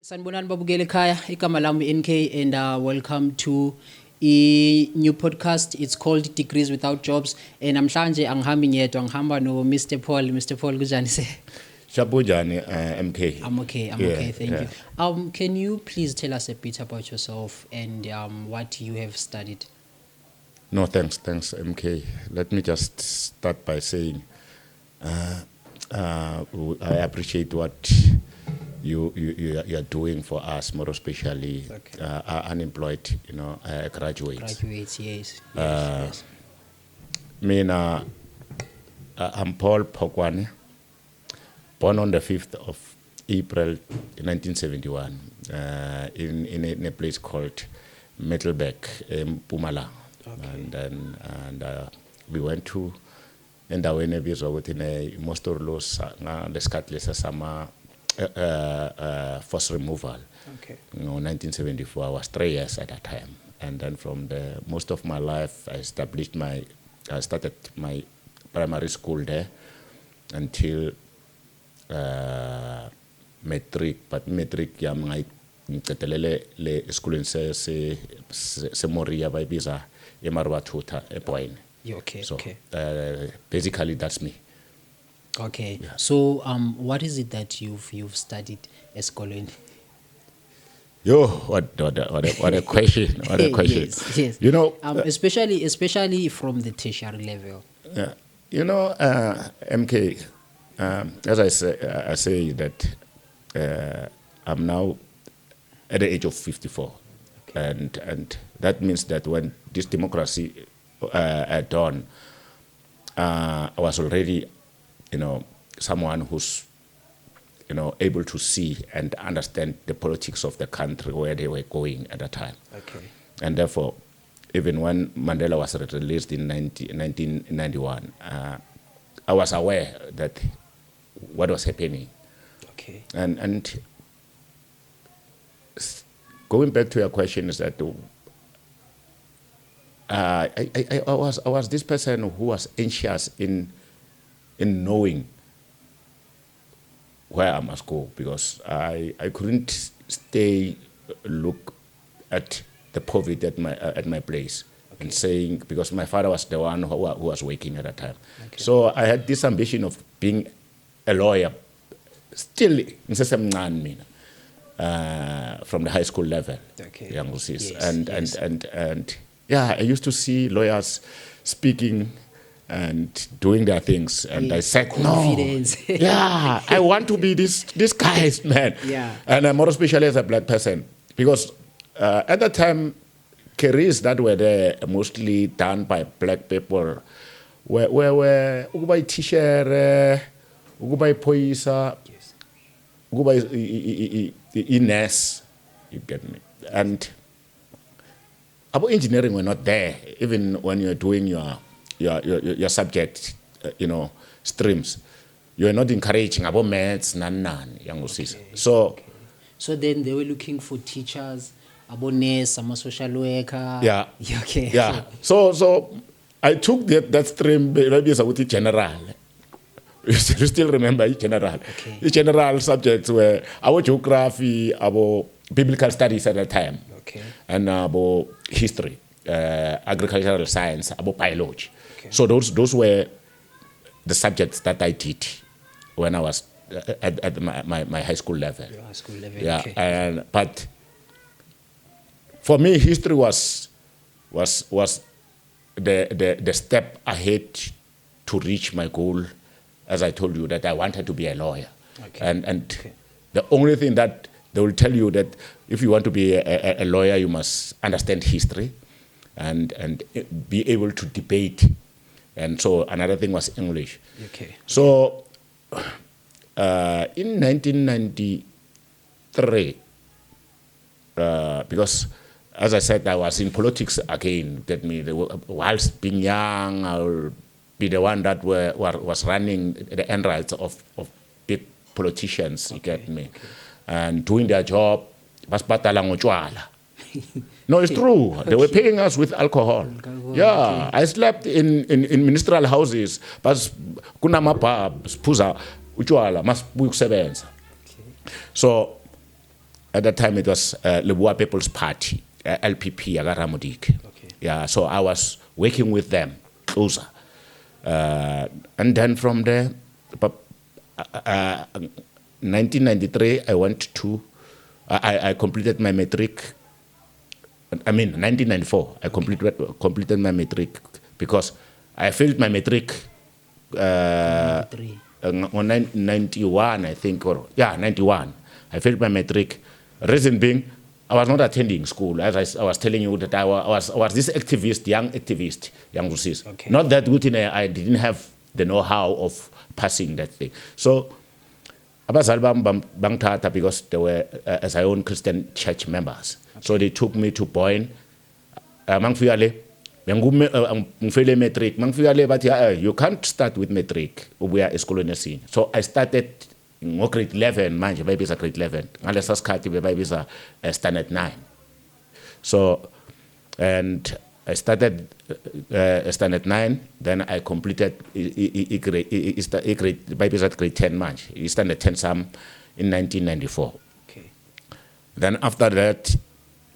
Sanibonani babukele ekhaya, igama lami NK and welcome to a new podcast. It's called Degrees Without Jobs and namhlanje angihambi ngedwa, ngihamba no Mr. Paul. Mr. Paul, kunjani se? Shabujani, MK. I'm okay, okay, thank you. Can you please tell us a bit about yourself and what you have studied? No, thanks, MK. Let me just start by saying I appreciate what you are doing for us, more especially unemployed, graduates. Graduates, yes. I'm Paul Phokwane, born on the 5th of April 1971 in a place called Metalbeck in Mpumalanga. And we went to endaweni ebizwa ukuthi ne-Mostorlo lesikhathi sama force removal. Okay. In 1974, I was 3 years at that time. And then from most of my life, I started my primary school there until matric. But matric yam ngicedele le eskoleni se Moria bayibiza eMarwathuta eBoyne. Okay. So okay. Basically that's me. Okay. Yeah. So what is it that you've studied eskoleni? Yo, what a question! What a question! Yes. You know, especially from the tertiary level. MK. As I say that I'm now at the age of 54, okay. and that means that when this democracy dawned, I was already, someone who's, able to see and understand the politics of the country, where they were going at that time. Okay. And therefore, even when Mandela was released in 1991, I was aware that what was happening. Okay. And going back to your question is that I was this person who was anxious in knowing where I must go, because I couldn't look at the poverty at my place. Okay. And saying, because my father was the one who was working at that time. Okay. So I had this ambition of being a lawyer still from the high school level. Okay. Yes. And yeah, I used to see lawyers speaking and doing their things, and I said, confidence. No, yeah, I want to be this guy, man. Yeah. And more especially as a black person, because at that time, careers that were there mostly done by black people were ukuba teacher, ukuba poisa, ukuba nurse. You get me? And about engineering were not there, even when you're doing your subject, streams. You are not encouraging about maths, none. So then they were looking for teachers, about nurse, some social worker. Yeah. Okay. Yeah. So I took that stream, maybe as a general. You still remember general? Okay. The general subjects were our geography, our biblical studies at that time. Okay. And about history, agricultural science, about biology. Okay. So those were the subjects that I did when I was at my high school level. Your high school level. Yeah. Okay. But for me, history was the step ahead to reach my goal. As I told you, that I wanted to be a lawyer. Okay. And the only thing that they will tell you that if you want to be a lawyer, you must understand history and be able to debate. And so another thing was English. Okay. So in 1993, because as I said, I was in politics again. That me, whilst being young, I'll be the one that was running the end rights of big politicians. You get me? Okay. And doing their job. No, it's true. They were paying us with alcohol. Yeah, okay. I slept in ministerial houses, but kuna mapa spuza utwala mas bukusebenza. So At that time, it was Leboa People's Party, LPP, Agaramudik. Okay. Yeah, so I was working with them closer. And then from there, 1993, I went to, I completed my matric. 1994, I completed my matric because I failed my matric on 91, I think, 91. I failed my matric. Reason being, I was not attending school. As I was telling you that I was this activist, young Rusis. Okay. Not that good, I didn't have the know-how of passing that thing. So, abazali bang tata because they were as I own Christian church members. Okay. So they took me to Boyne. Mangfika le, ngifele matric. Mangfika le bathi you can't start with matric. Ubuya esikolweni esinye. So I started grade 11 manje bayibiza grade 11. Ngalesa sikhathi bebayibiza standard 9. So and I started standard 9, then I completed grade bayibiza grade 10 manje. Standard 10 some in 1994. Okay. Then after that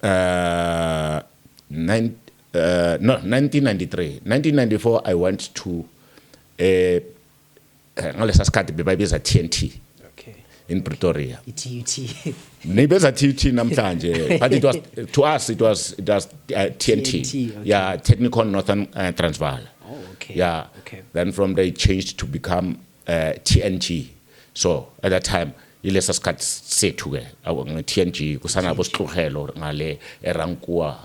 1993. 1994 I went to ngalesa sikhathi bebayibiza TNT. In Pretoria. TUT. Neighbors at TUT namhlanje, but it was to us it was TNT. Okay. Yeah, Technical Northern Transvaal. Oh, okay. Yeah. Okay. Then from there it changed to become TNG. So at that time, ilesa skat sethu ke TNG kusana bositlogelo ngale eRankwa.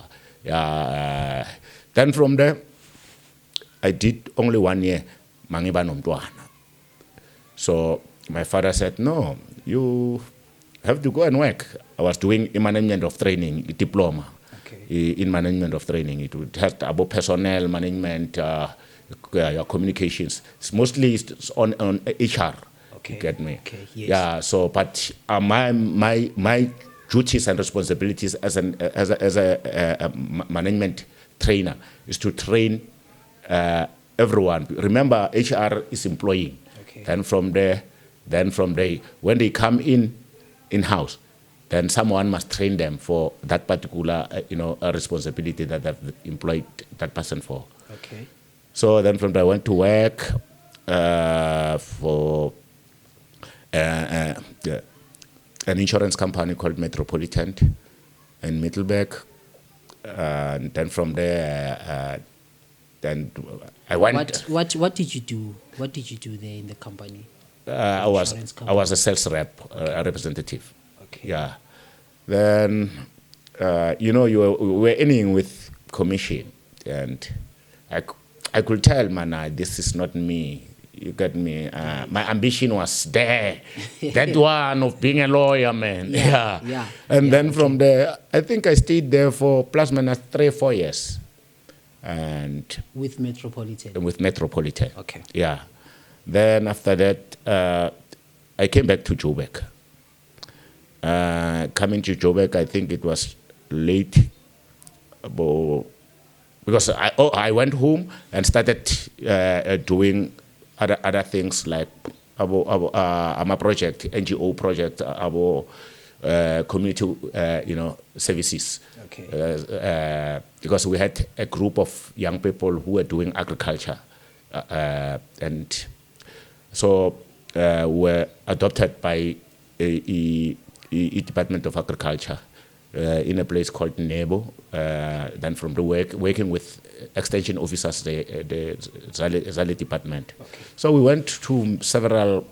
Yeah. Then from there I did only 1 year mangiba nomntwana. So my father said, no, you have to go and work. I was doing a management of training, a diploma. Okay. In management of training. It has about personnel management, your communications. It's mostly on HR. Okay. You get me? Okay. Yes. Yeah. So, but my duties and responsibilities as a management trainer is to train everyone. Remember, HR is employing. Okay. Then from there, when they come in-house, then someone must train them for that particular, responsibility that they've employed that person for. Okay. So then from there, I went to work for an insurance company called Metropolitan in Middelburg. And then from there, then I went. What did you do? What did you do there in the company? I was a sales rep, a representative. Okay. Yeah. Then, we were earning with commission, and I could tell, man, this is not me. You get me? My ambition was there. That one of being a lawyer, man. Yeah. And then from there, I think I stayed there for plus minus 3-4 years. And with Metropolitan. Okay. Yeah. Then after that, I came back to Joburg. Coming to Joburg, I think it was late, because I went home and started doing other things like a project, NGO project, community, services. Okay. Because we had a group of young people who were doing agriculture, and so were adopted by a Department of Agriculture in a place called Nebo. Then from the working with extension officers, the Zale department. Okay. So we went to several,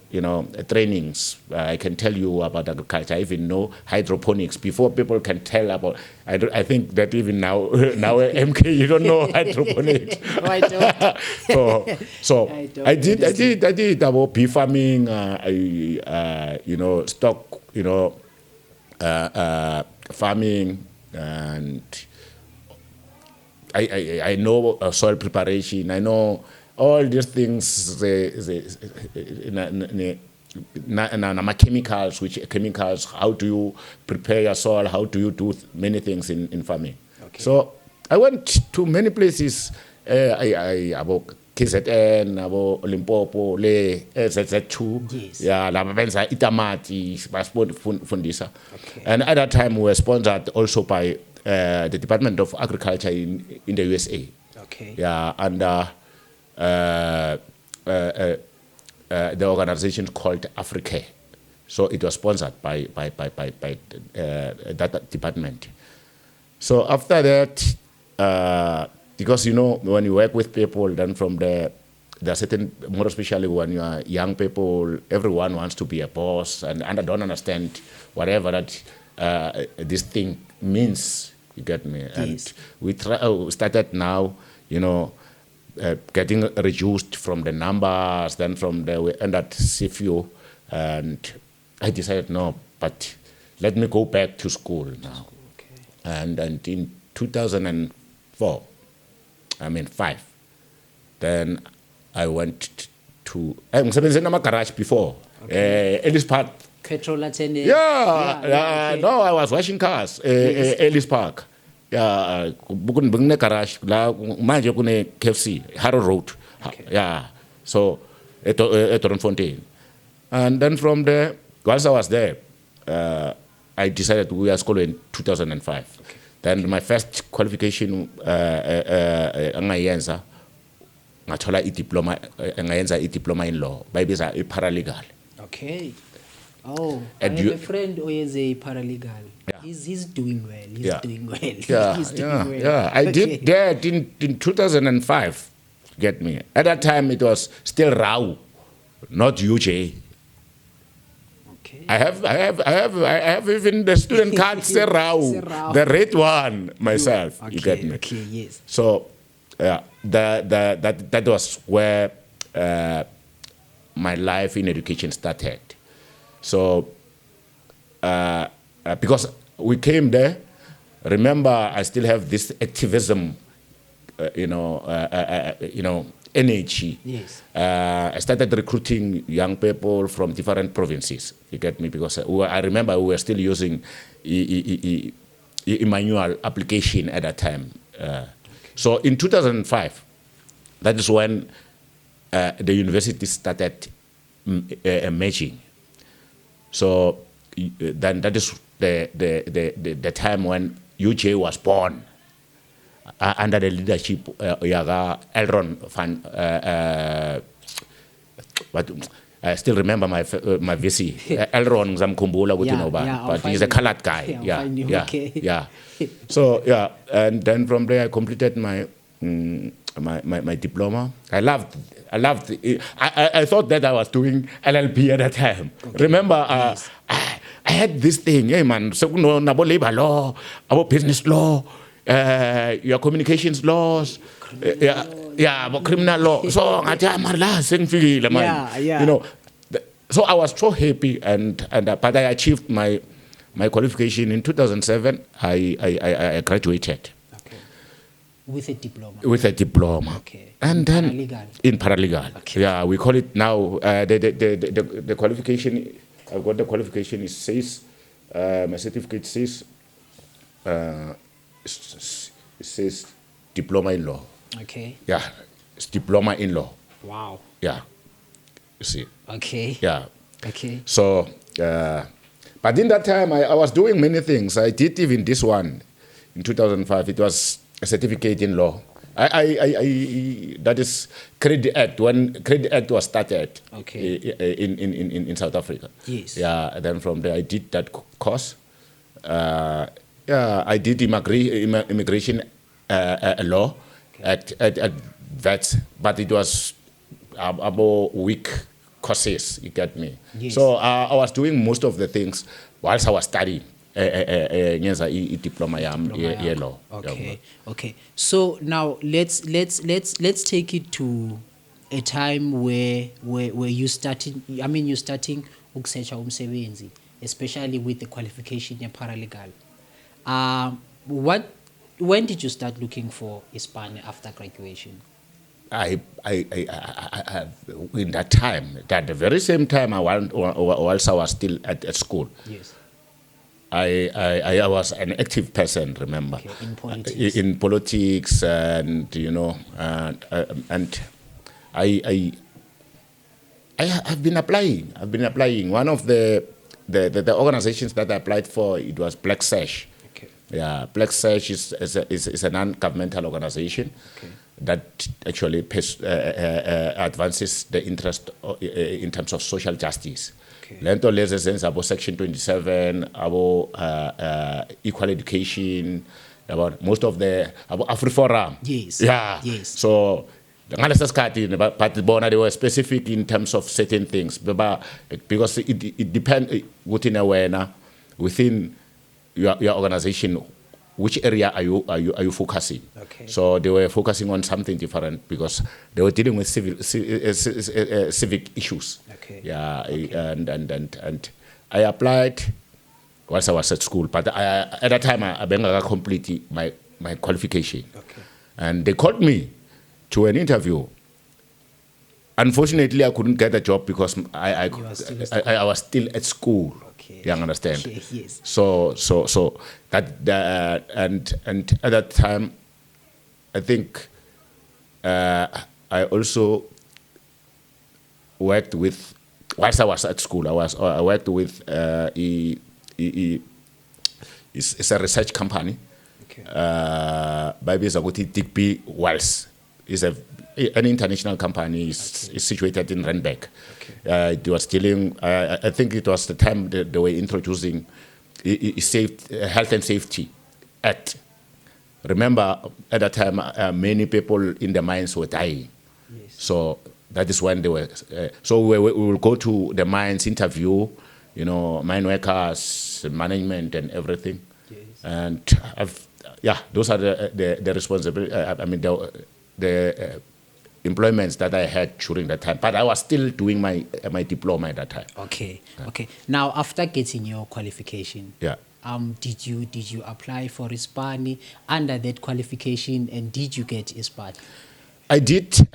trainings. I can tell you about agriculture. I even know hydroponics before people can tell about. I think that even now MK, you don't know hydroponics. No, I don't. so I did about bee farming. Stock, farming, and I know soil preparation. I know all these things. Chemicals. How do you prepare your soil? How do you do many things in farming? Okay. So I went to many places. I about KZN, abo Limpopo, le ZZ2, Yes. yeah, laba benza itamati, basifundisa. Okay. And at that time we were sponsored also by the Department of Agriculture in the USA. Okay. Yeah, under the organization called Africa. So it was sponsored by that department. So after that, because when you work with people, then from there are certain, more especially when you are young people, everyone wants to be a boss, and I don't understand whatever that this thing means. You get me? Yes. And we started now, getting reduced from the numbers. Then from there we ended at CFU, and I decided no, but let me go back to school now. Okay. And in 2004, 5, then I went to ngisebenzise nama garage before. Ellis Park. Petrol attendant. Okay. No, I was washing cars. Ellis Park. Yeah, bukune garage la manje kune KFC, Harrow Road. Okay. Yeah. So at Fontaine. And then from there, once I was there, I decided we were school in 2005. Okay. Then my first qualification ngayenza ngathola diploma in law bayibiza paralegal. Okay. Oh, And I have a friend who is a paralegal. Yeah. He's doing well. He's Yeah. doing well. Yeah, He's doing yeah, well. yeah. I did that in 2005. Get me? At that time, it was still RAU, not UJ. Okay. I have even the student card say RAU, Say RAU. the red one myself. Okay. You get me? Okay. Yes. So, yeah, that was where my life in education started. So, because we came there, remember, I still have this activism, energy. Yes. I started recruiting young people from different provinces. You get me? Because I remember we were still using manual application at that time. So in 2005, that is when the university started merging. So then that is the time when UJ was born under the leadership Yaga Elron Van. But I still remember my VC Elron Zamkumbula but he's a colored guy. Yeah. So and then from there I completed my diploma. I loved it. I thought that I was doing LLB at that time. Okay. Remember, yes. I had this thing, hey man, so about labor law, about business law, your communications laws, about criminal law. So so I was so happy, but I achieved my qualification in 2007. I graduated. With a diploma. With a diploma. Okay. And then paralegal. In paralegal. Okay. Yeah, we call it now the qualification. I've got the qualification. It says my certificate says diploma in law. Okay. Yeah, it's diploma in law. Wow. Yeah, you see. Okay. Yeah. Okay. So, but in that time I was doing many things. I did even this one in 2005. It was a certificate in law. That is Credit Act, when Credit Act was started. Okay. In South Africa. Yes. Yeah, and then from there I did that course. I did immigration law at that, but it was about weak courses, you get me? Yes. So I was doing most of the things whilst I was studying. Diploma yellow. Okay. Okay. So now let's take it to a time where you starting. I mean, you're starting ukusearcha umsebenzi, especially with the qualification in paralegal. When did you start looking for Hispania after graduation? I in that time, that the very same time whilst I was still at school. Yes. I was an active person, remember, okay, in politics, and I've been applying. One of the organizations that I applied for, it was Black Sash. Okay. Yeah, Black Sash is a non-governmental organization that actually advances the interest in terms of social justice. Lento lezi sense about Section 27, about equal education, about most of the about AfriForum. Yes. Yeah. Yes. So but they were specific in terms of certain things, because it depends within your organization, which area are you focusing? Okay. So they were focusing on something different because they were dealing with civic issues. Okay. Yeah, okay. And I applied whilst I was at school, but at that time I completed my qualification. Okay. And they called me to an interview. Unfortunately, I couldn't get a job because I was still at school. Okay. You understand? Okay, yes. So that and at that time, I think I also worked with. Whilst I was at school, I worked with it's a research company. Okay. By Digby Wells is an international company. Is situated in Randburg. Okay. It was dealing. I think it was the time they were introducing Health and Safety Act. Remember, at that time, many people in the mines were dying. Yes. So that is when they were. So we will go to the mines, interview, mine workers, management, and everything. Yes. And those are the responsibility. The employments that I had during that time. But I was still doing my diploma at that time. Okay. Okay. Now, after getting your qualification, did you apply for Ispani under that qualification, and did you get Ispani? I did.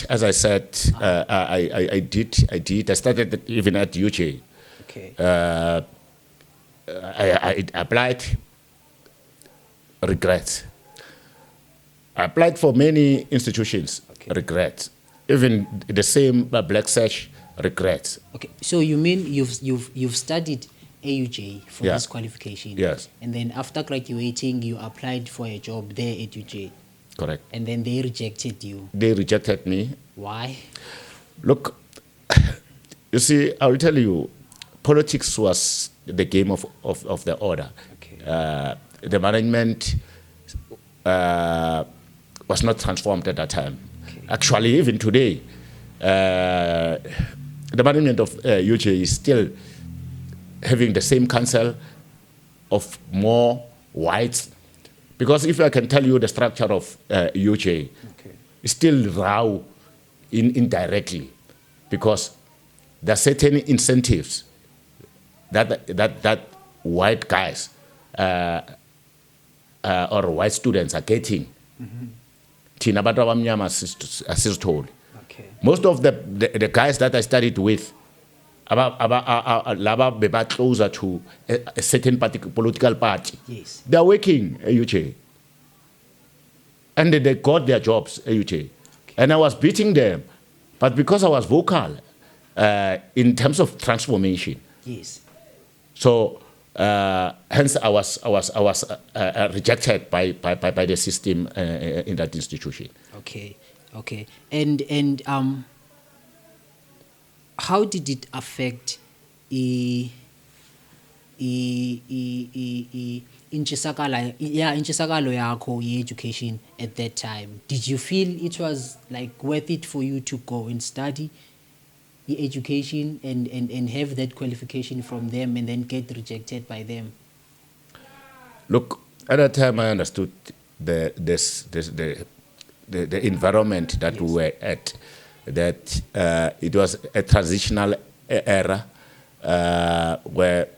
As I said, I did. I started even at UJ. Okay. I applied. Regret. I applied for many institutions. Okay. Regret. Even the same Black Sash. Regret. Okay. So you mean you've studied AUJ for this qualification? Yes. And then after graduating, you applied for a job there at UJ. Correct. And then they rejected you. They rejected me. Why? Look, you see, I will tell you, politics was the game of the order. Okay. The management was not transformed at that time. Okay. Actually, even today, the management of UJ is still having the same council of more whites. Because if I can tell you the structure of UJ, it's still raw indirectly, because there are certain incentives that white guys or white students are getting. Thina bantu abamnyama asizitholi. Most of the guys that I studied with, laba beba closer to a certain political party. Yes. They are working at UJ. And they got their jobs at UJ. Okay. And I was beating them. But because I was vocal in terms of transformation. Yes. So hence I was rejected by the system in that institution. Okay. Okay. And how did it affect intshisakalo yakho ye-education at that time? Did you feel it was like worth it for you to go and study the education and have that qualification from them and then get rejected by them? Look, at that time I understood the environment that we were at, that it was a transitional era where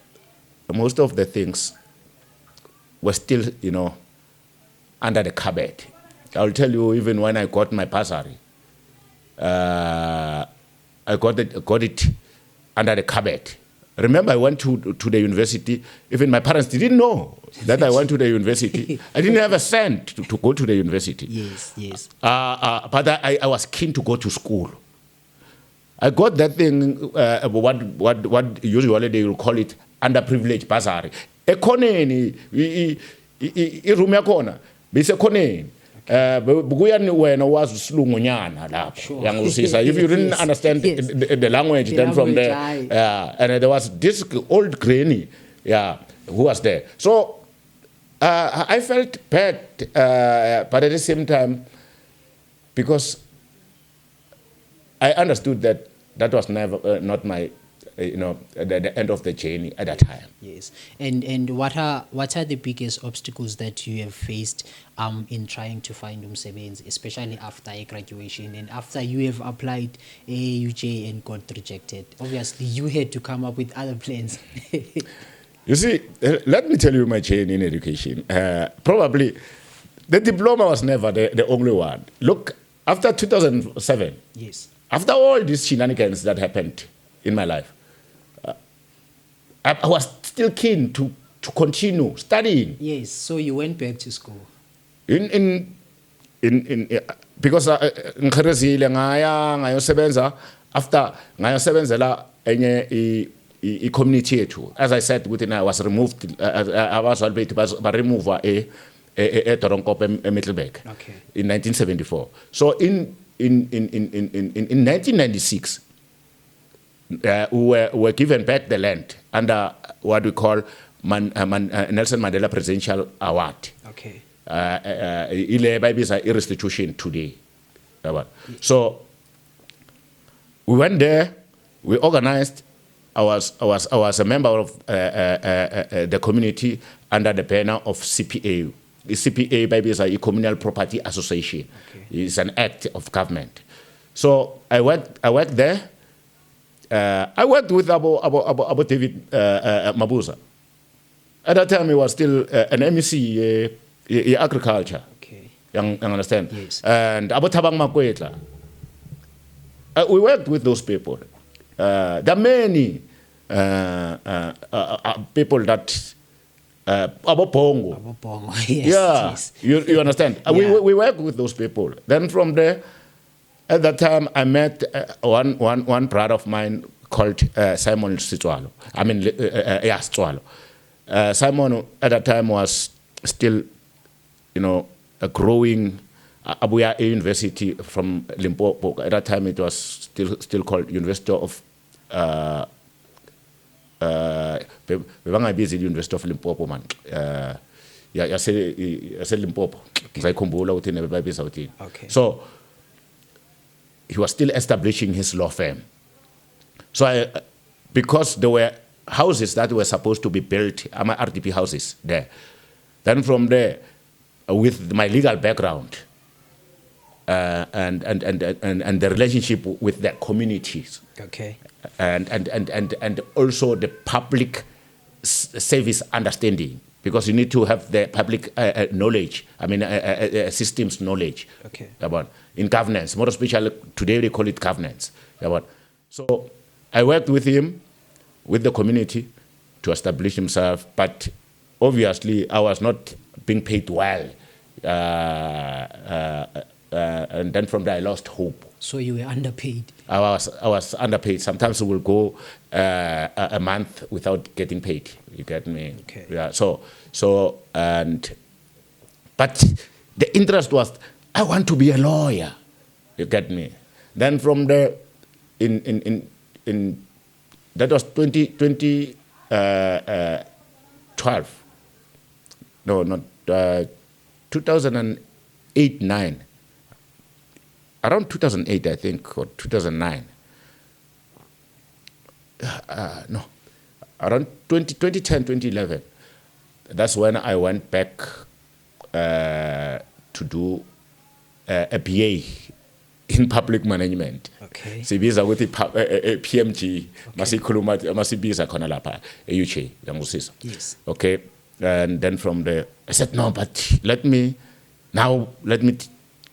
most of the things were still, under the cupboard. I'll tell you, even when I got my bursary, I got it under the cupboard. remember, I went to the university. Even my parents didn't know that I went to the university. I didn't have a cent to go to the university. Yes. But I was keen to go to school. I got that thing, what usually they will call it underprivileged bursary. Ekhoneni, iroom yakhona, bisekhoneni. Bukuyani wena wazi usilungunyana lapho yangusisa. If you didn't understand the language, then from there, and there was this old granny, who was there. So I felt bad, but at the same time, because I understood that was never not my, the end of the journey at that time. Yes, and what are the biggest obstacles that you have faced in trying to find umsebenzi, especially after graduation and after you have applied AUJ and got rejected? Obviously, you had to come up with other plans. You see, let me tell you my journey in education. Probably, the diploma was never the only one. Look, after 2007, yes, after all these shenanigans that happened in my life, I was still keen to continue studying. Yes, so you went back to school. Because ngikharizile ngayosebenza after ngayosebenzela enye i-community yethu. As I said, within I was removed. I was already remove Doronkope Middelburg in 1974. So in 1996, we were given back the land under what we call Nelson Mandela Presidential Award. Okay. Restitution today. So we went there, we organized. I was a member of the community under the banner of CPA. The CPA is a Communal Property Association. Okay. It's an act of government. So I worked there. I worked with Abu David Mabuza. At that time, he was still an MEC in agriculture. Okay. You understand? Yes. And Abu Tabang Makwetla. We worked with those people. There are many people that Abu Pongo. Yes. Yeah, yes. You understand? Yeah. We work with those people. Then from there, at that time, I met one brother of mine called Simon Sitswalo. Sitswalo. Simon at that time was still, a growing Abuya University from Limpopo. At that time, it was still called University of University of Limpopo, man. I say Limpopo. Okay. So he was still establishing his law firm. So because there were houses that were supposed to be built, RDP houses there. Then from there, with my legal background and the relationship with the communities, okay, and also the public service understanding, because you need to have the public knowledge, systems knowledge, okay, about in governance, more especially today they call it governance. So I worked with him, with the community, to establish himself, but obviously I was not being paid well, and then from there I lost hope. So you were underpaid. I was underpaid. Sometimes we will go a month without getting paid. You get me? Okay. Yeah. But the interest was, I want to be a lawyer. You get me? Then from there, in that was 2012. No, not 2008-9. Around 2008, I think, or 2009. No, around 2010, 2011. That's when I went back to do a BA in public management. Okay. Sibiza ukuthi PMG masikhuluma masibiza khona lapha eUK yangusisa. Yes. Okay. And then from there I said no, but let me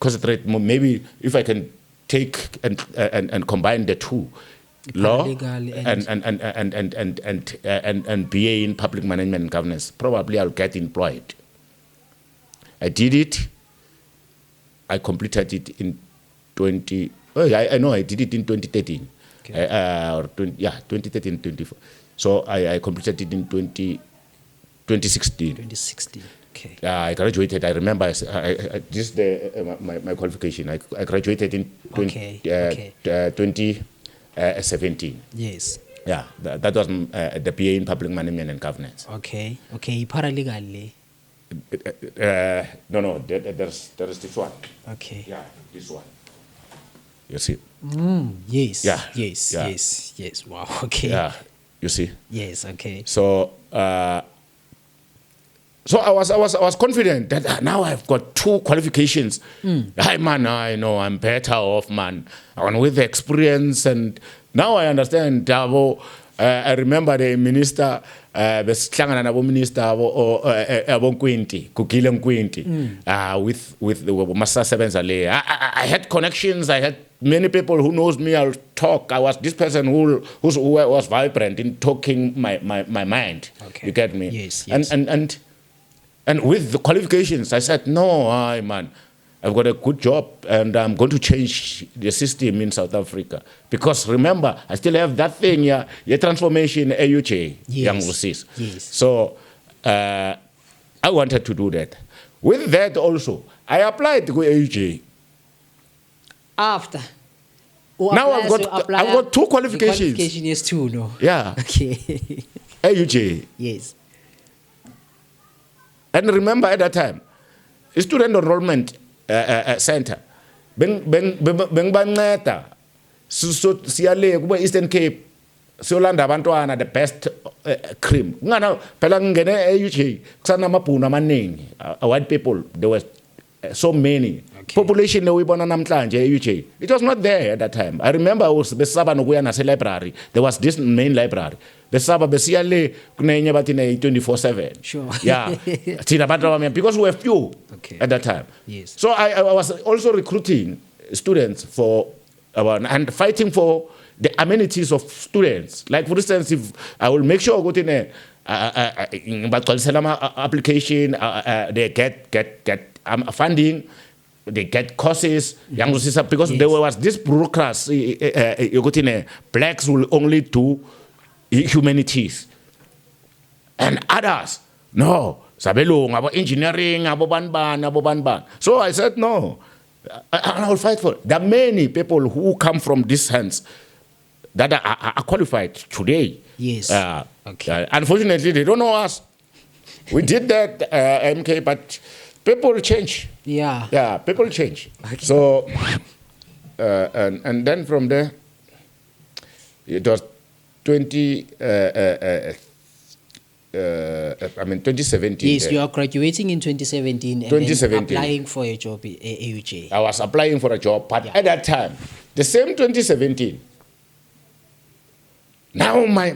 concentrate more. Maybe if I can take and combine the two, law Paralegal and BA in public management and governance, probably I'll get employed. I did it. I completed it in 20. Oh, I know I did it in 2013. Okay. 2013, 24. So I completed it in 2016. 2016. Okay. I graduated. I remember. This is my qualification. I graduated in 2017. Yes. Yeah, that was the PA in public management and governance. Okay. Okay. Paralegal. No. There's this one. Okay. Yeah, this one. You see. Yes. Yeah. Yes. Yeah. Yes. Wow. Okay. Yeah. You see. Yes. Okay. So. So I was confident that now I've got 2 qualifications. Hi man, I know I'm better off, man. And with the experience, and now I understand. I remember the minister, besihlangana nabo minister abonkwinti, Kugile Nkwinti, with the masasebenza le. I had connections. I had many people who knows me. I'll talk. I was this person who was vibrant in talking my mind. Okay. You get me? Yes. And with the qualifications, I said, no, man, I've got a good job and I'm going to change the system in South Africa. Because remember, I still have that thing, your transformation AUJ, young overseas. Yes. So I wanted to do that. With that also, I applied to AUJ. After. Now I've got 2 qualifications. The qualification is 2, no? Yeah. Okay. AUJ. Yes. And remember at that time, student enrollment center, bengibanceda siyale kuba Eastern Cape siyolanda abantwana the best cream. Ngana phela ngene eUJ kusana amabhunu amaningi, white people, there were so many. Okay. Population uyibona namhlanje eUJ, it was not there at that time. I remember besaba nokuya nase library. There was this main library. Besaba besiya le kunenye bathi ne 24/7. Sure. Yeah. Because we were few at that time. Yes. So I was also recruiting students for and fighting for the amenities of students. Like for instance, if I will make sure go to application, they get funding, they get courses, because there was this bureaucracy. Blacks will only do humanities, and others no. Sabelong, about engineering, about ban. So I said no, I will fight for it. There are many people who come from these hands that are qualified today. Yes. Okay. Unfortunately, they don't know us. We did that, MK, but people change. Yeah. Yeah, people change. Okay. So, and then from there, it was 2017. Yes, you are graduating in 2017 and 2017. then applying for a job at AUJ. I was applying for a job, but at that time, the same 2017, now my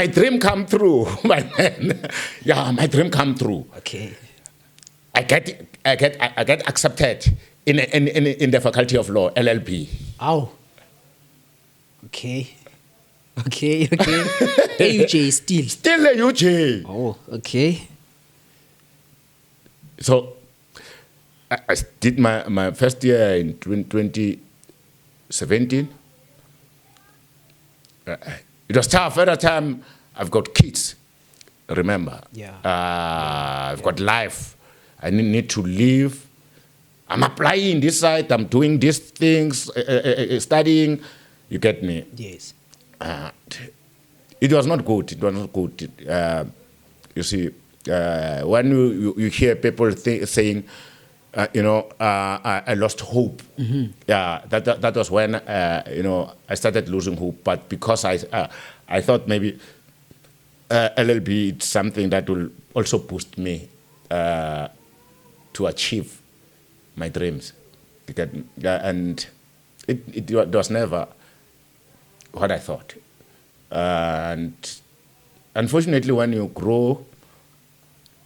dream come true, my man. Yeah, my dream come true. Okay. I get accepted in the Faculty of Law, LLB. Oh. Okay. AUJ still a UJ. Oh, okay. So I did my first year in 2017. It was tough at that time. I've got kids, remember. Yeah. I've got life. I need to live. I'm applying this side. I'm doing these things, studying. You get me? Yes. It was not good. It was not good. You see, when you hear people saying, I lost hope. Mm-hmm. Yeah, that was when I started losing hope. But because I thought maybe LLB is something that will also boost me to achieve my dreams. And it was never what I thought. And unfortunately, when you grow,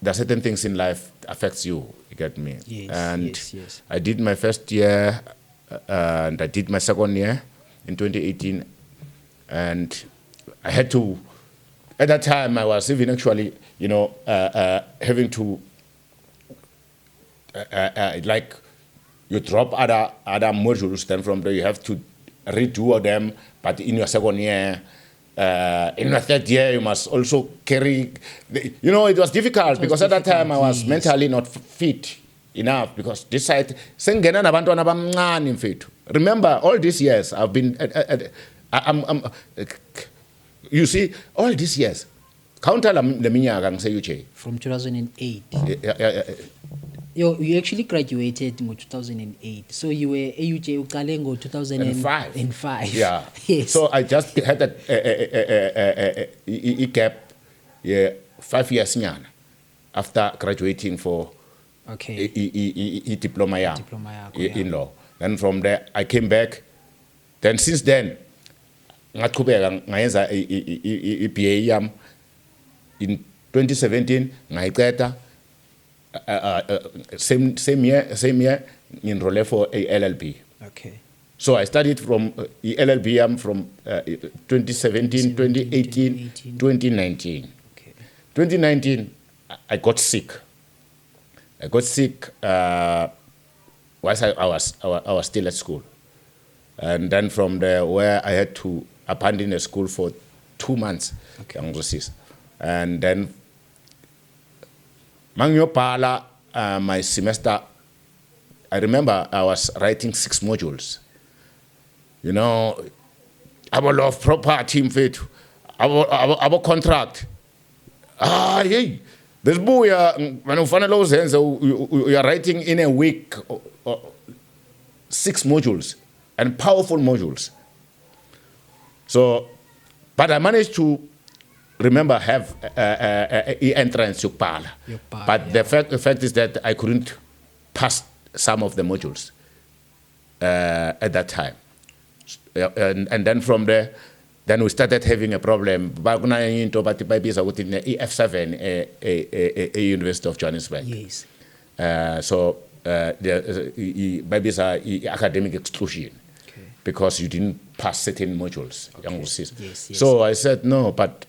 there are certain things in life affects you. You get me? Yes, and yes. I did my first year, and I did my second year in 2018. And I had to, at that time, I was even actually, having to, like, you drop other modules, then from there you have to redo them, but in your second year, in your third year, you must also carry, it was difficult because at that time I was mentally not fit enough because this side, remember all these years I've been, you see, all these years, counter the minyaka say UJ. From 2008. Yeah. You actually graduated in 2008. So you were AUJ Ukalengo 2005. Yeah. Yes. So I just had a gap, 5 years after graduating for diploma in law. Then from there I came back. Then since then, ngaqhubeka ngayenza BA yam in 2017 ngayiqeda. Same year, enrolled for a LLB. Okay. So I studied from LLB from 2017, 2018, 2019. Okay. 2019, I got sick. Whilst I was still at school, and then from there, where I had to abandon the school for 2 months, and then. Mangyopala, my semester, I remember I was writing 6 modules. Our law of property, our contract. Hey, this boy, when you are writing in a week 6 modules and powerful modules. So, but I managed to remember have entrance Yukpala. But the fact is that I couldn't pass some of the modules at that time. And then from there, then we started having a problem. Back when I into EF7, a University of Johannesburg. Yes. So babies are academic exclusion because you didn't pass certain modules. Yes. So I said no, but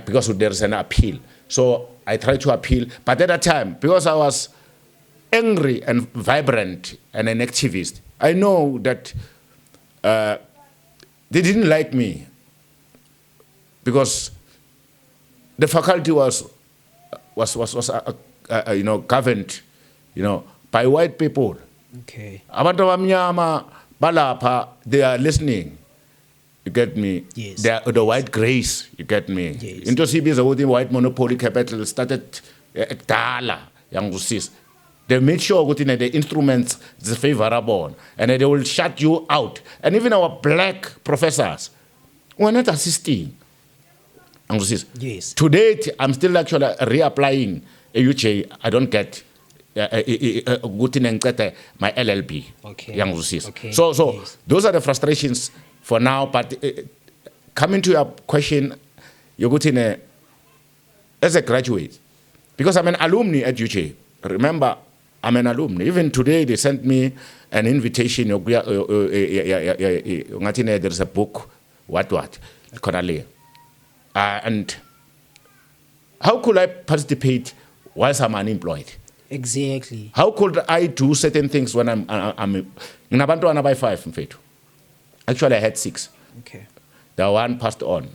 because there's an appeal. So I tried to appeal. But at that time, because I was angry and vibrant and an activist, I know that they didn't like me because the faculty was governed, by white people. Okay. Abantu abamnyama balapha, they are listening. You get me? Yes. The white grace, you get me? Yes. Into CB's white monopoly capital started dala, they made sure that the instruments is favorable and they will shut you out. And even our black professors were not assisting. Yes. To date, I'm still actually reapplying AUJ. I don't get my LLB. Okay. Okay. So yes. Those are the frustrations for now. But coming to your question, you're good as a graduate, because I'm an alumni at UJ. Remember, I'm an alumni. Even today, they sent me an invitation. There's a book, what? And how could I participate whilst I'm unemployed? Exactly. How could I do certain things when I'm Nginabantu by 5 mfethu? Actually, I had 6. Okay. The one passed on.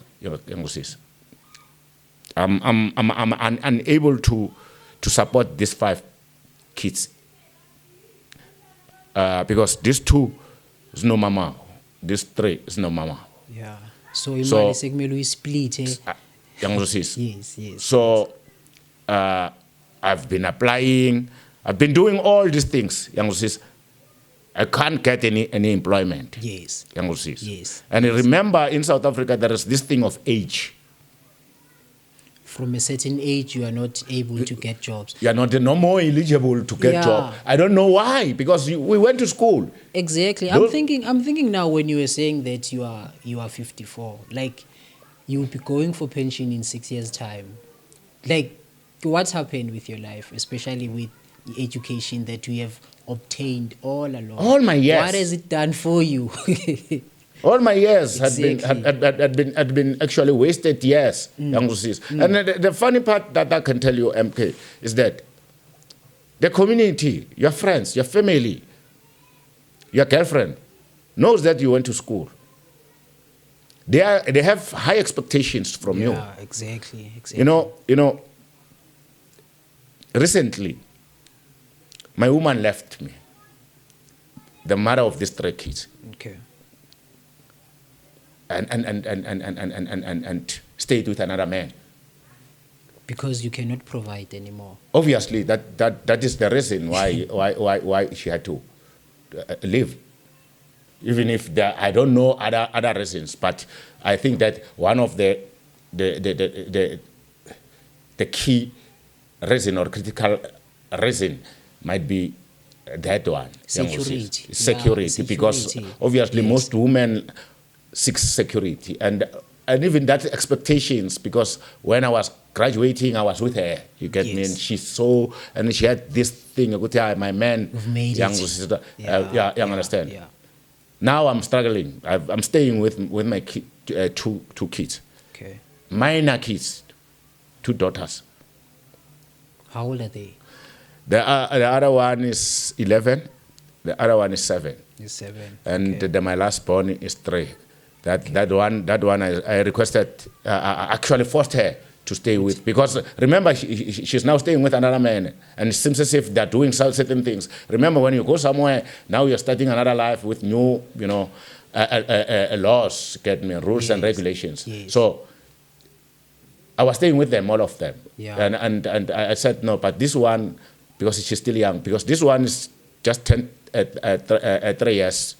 I'm unable to support these 5 kids because these 2 is no mama, these 3 is no mama. Yeah. So imali sekumele uyisplit Yes. Yes. So I've been applying, I've been doing all these things. I can't get any employment. Yes. Yes. And remember, in South Africa, there is this thing of age. From a certain age, you are not able to get jobs. You are no more eligible to get job. I don't know why, because we went to school. Exactly. I'm thinking now when you were saying that you are 54, like you'll be going for pension in 6 years' time. Like, what's happened with your life, especially with the education that you have obtained all along? All my years. What has it done for you? All my years Exactly. had been actually wasted years, young Lucis. And the funny part that I can tell you, MK, is that the community, your friends, your family, your girlfriend, knows that you went to school. They have high expectations from you. Yeah, exactly. You know, recently, my woman left me, the mother of these 3 kids, Okay. and stayed with another man. Because you cannot provide anymore. Obviously, that is the reason why she had to leave. Even if I don't know other reasons, but I think that one of the key reason or critical reason might be that one. Security. Security, Yeah, because security. obviously Yes. most women seek security, and even that expectations, because when I was graduating, I was with her, you get me, Yes. and and she had this thing, my man, You've made young it. sister, Yeah, understand. Yeah. Now I'm struggling. I'm staying with my two kids, Okay. minor kids, 2 daughters. How old are they? The other one is 11, the other one is 7, You're 7. and Okay. my last born is 3. That one I requested, I actually forced her to stay with, because remember she's now staying with another man, and it seems as if they're doing certain things. Remember, when you go somewhere, now you're starting another life with new, laws, get me, rules and Yes. regulations. Yes. So I was staying with them, all of them. Yeah. And I said, no, but this one, because she's still young, because this one is just 3 years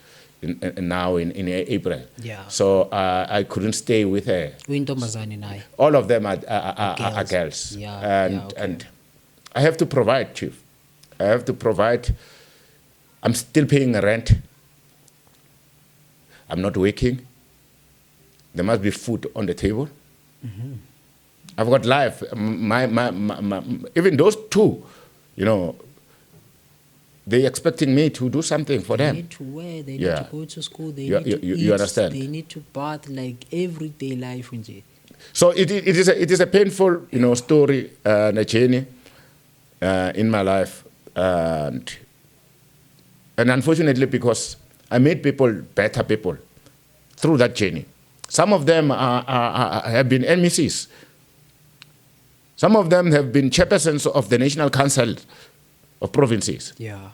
now in April. Yeah. So I couldn't stay with her. Uyintombazane naye. All of them are girls. Yeah, And, yeah, okay. and I have to provide, Chief. I have to provide. I'm still paying rent. I'm not working. There must be food on the table. Mm-hmm. I've got life. Even those 2, they expecting me to do something for They them. need to wear, they need Yeah. to go to school, they You- need to you- eat, you understand? they need to bath, like everyday life. Nje. So it is a painful, story and a journey in my life, and unfortunately, because I made people better people through that journey. Some of them have been MECs. Some of them have been chairpersons of the National Council of Provinces. Yeah.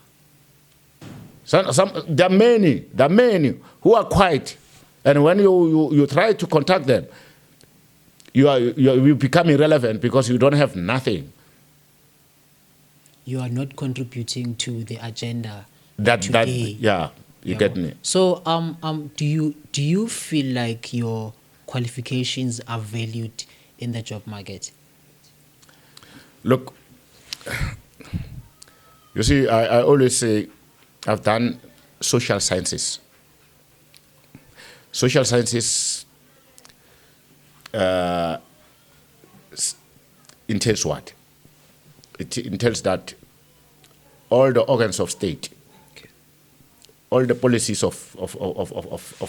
There are many who are quiet, and when you try to contact them, you become irrelevant because you don't have nothing. You are not contributing to the agenda That today. yeah, you Yeah. get me. So do you feel like your qualifications are valued in the job market? Look, you see, I always say I've done social sciences. Social sciences entails what? It entails that all the organs of state, Okay. all the policies of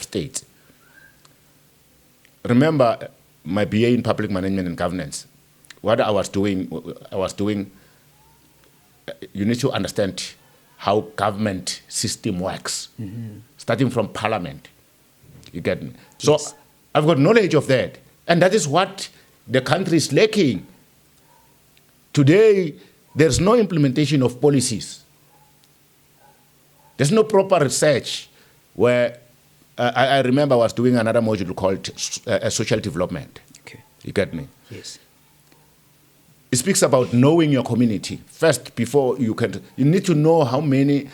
state. Remember my BA in public management and governance. What I was doing, you need to understand how government system works, starting from parliament. You get me? So Yes. I've got knowledge of that. And that is what the country is lacking. Today, there's no implementation of policies. There's no proper research where I remember I was doing another module called social development. Okay. You get me? Yes. It speaks about knowing your community. First, before you need to know how many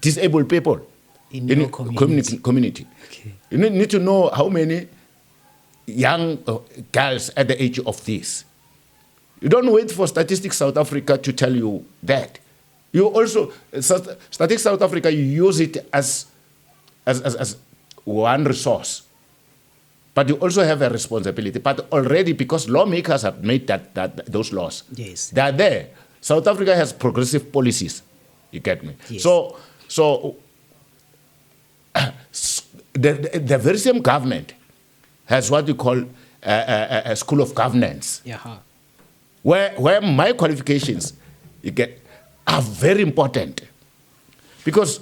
disabled people In your community. Okay. You need to know how many young girls at the age of this. You don't wait for Statistics South Africa to tell you that. You also, Statistics South Africa, you use it as one resource. But you also have a responsibility. But already, because lawmakers have made those laws, Yes. they are there. South Africa has progressive policies. You get me? Yes. So the very same government has what we call a school of governance, where my qualifications are very important. Because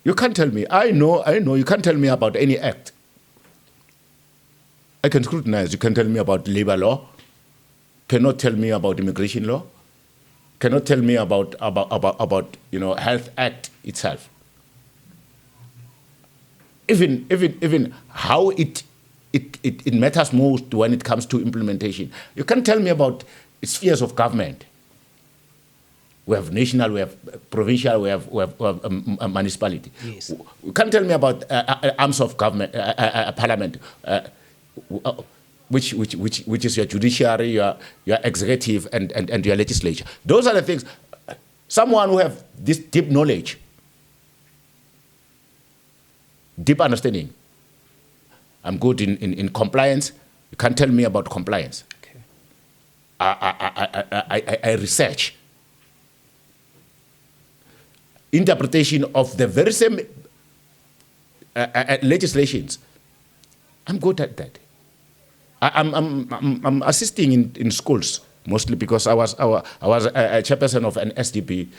you can't tell me, I know, you can't tell me about any act. I can scrutinize. You can tell me about labor law, cannot tell me about immigration law, cannot tell me about Health Act itself. Even how it matters most when it comes to implementation. You can't tell me about spheres of government. We have national, we have provincial, we have a municipality. Yes. You can't tell me about arms of government, parliament, which is your judiciary, your executive, and your legislature. Those are the things. Someone who have this deep knowledge, deep understanding. I'm good in compliance. You can't tell me about compliance. Okay. I research. Interpretation of the very same legislations. I'm good at that. I'm assisting in schools mostly because I was a chairperson of an SDP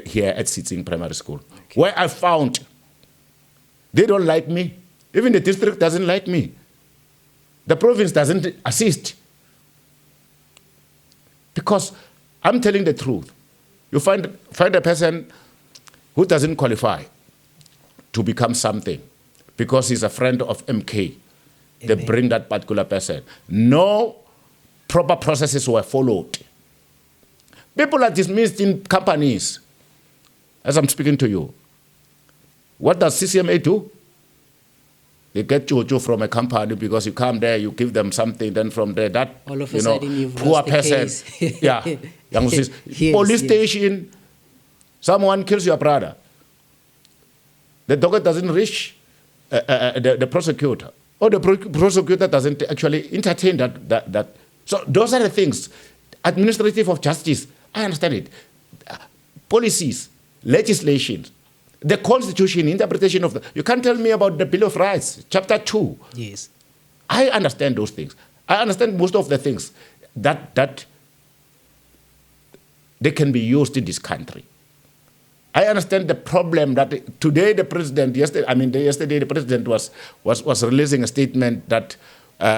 here at Sitsing Primary School, where I found they don't like me. Even the district doesn't like me. The province doesn't assist. Because I'm telling the truth. You find a person who doesn't qualify to become something because he's a friend of MK. They bring that particular person. No proper processes were followed. People are dismissed in companies. As I'm speaking to you. What does CCMA do? They get Jojo from a company because you come there, you give them something, then from there, that all of a sudden you've poor lost the person, case. yes, police station, someone kills your brother. The doctor doesn't reach the prosecutor, or the prosecutor doesn't actually entertain that. So those are the things. Administrative of justice, I understand it. Policies, legislation, the Constitution, interpretation of you can't tell me about the Bill of Rights, Chapter 2. Yes. I understand those things. I understand most of the things that they can be used in this country. I understand the problem that today the president, yesterday the president was releasing a statement that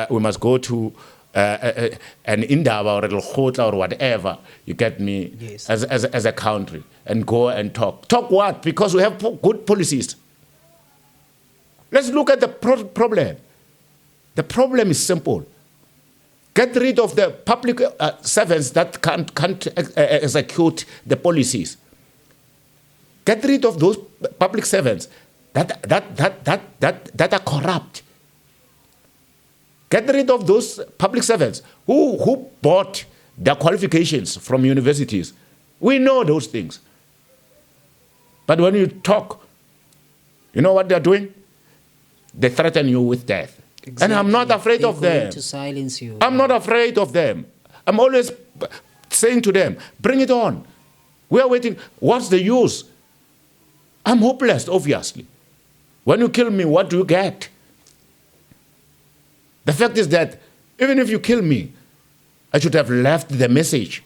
we must go to an Indaba or a Khotla or whatever, you get me, yes, as a country, and go and talk. Talk what? Because we have good policies. Let's look at the problem. The problem is simple. Get rid of the public servants that can't execute the policies. Get rid of those public servants that are corrupt. Get rid of those public servants who bought their qualifications from universities. We know those things. But when you talk, you know what they're doing? They threaten you with death. Exactly. And I'm not afraid of them. To silence you. I'm not afraid of them. I'm always saying to them, bring it on. We are waiting. What's the use? I'm hopeless, obviously. When you kill me, what do you get? The fact is that even if you kill me, I should have left the message.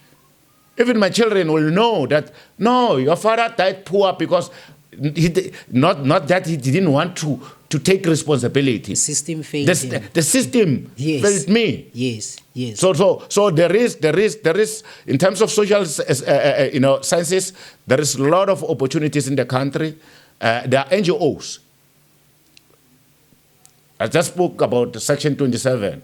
Even my children will know that, no, your father died poor because not that he didn't want to take responsibility. The system failed him. The system failed me. Yes. So there is in terms of social sciences, there is a lot of opportunities in the country. There are NGOs. I just spoke about Section 27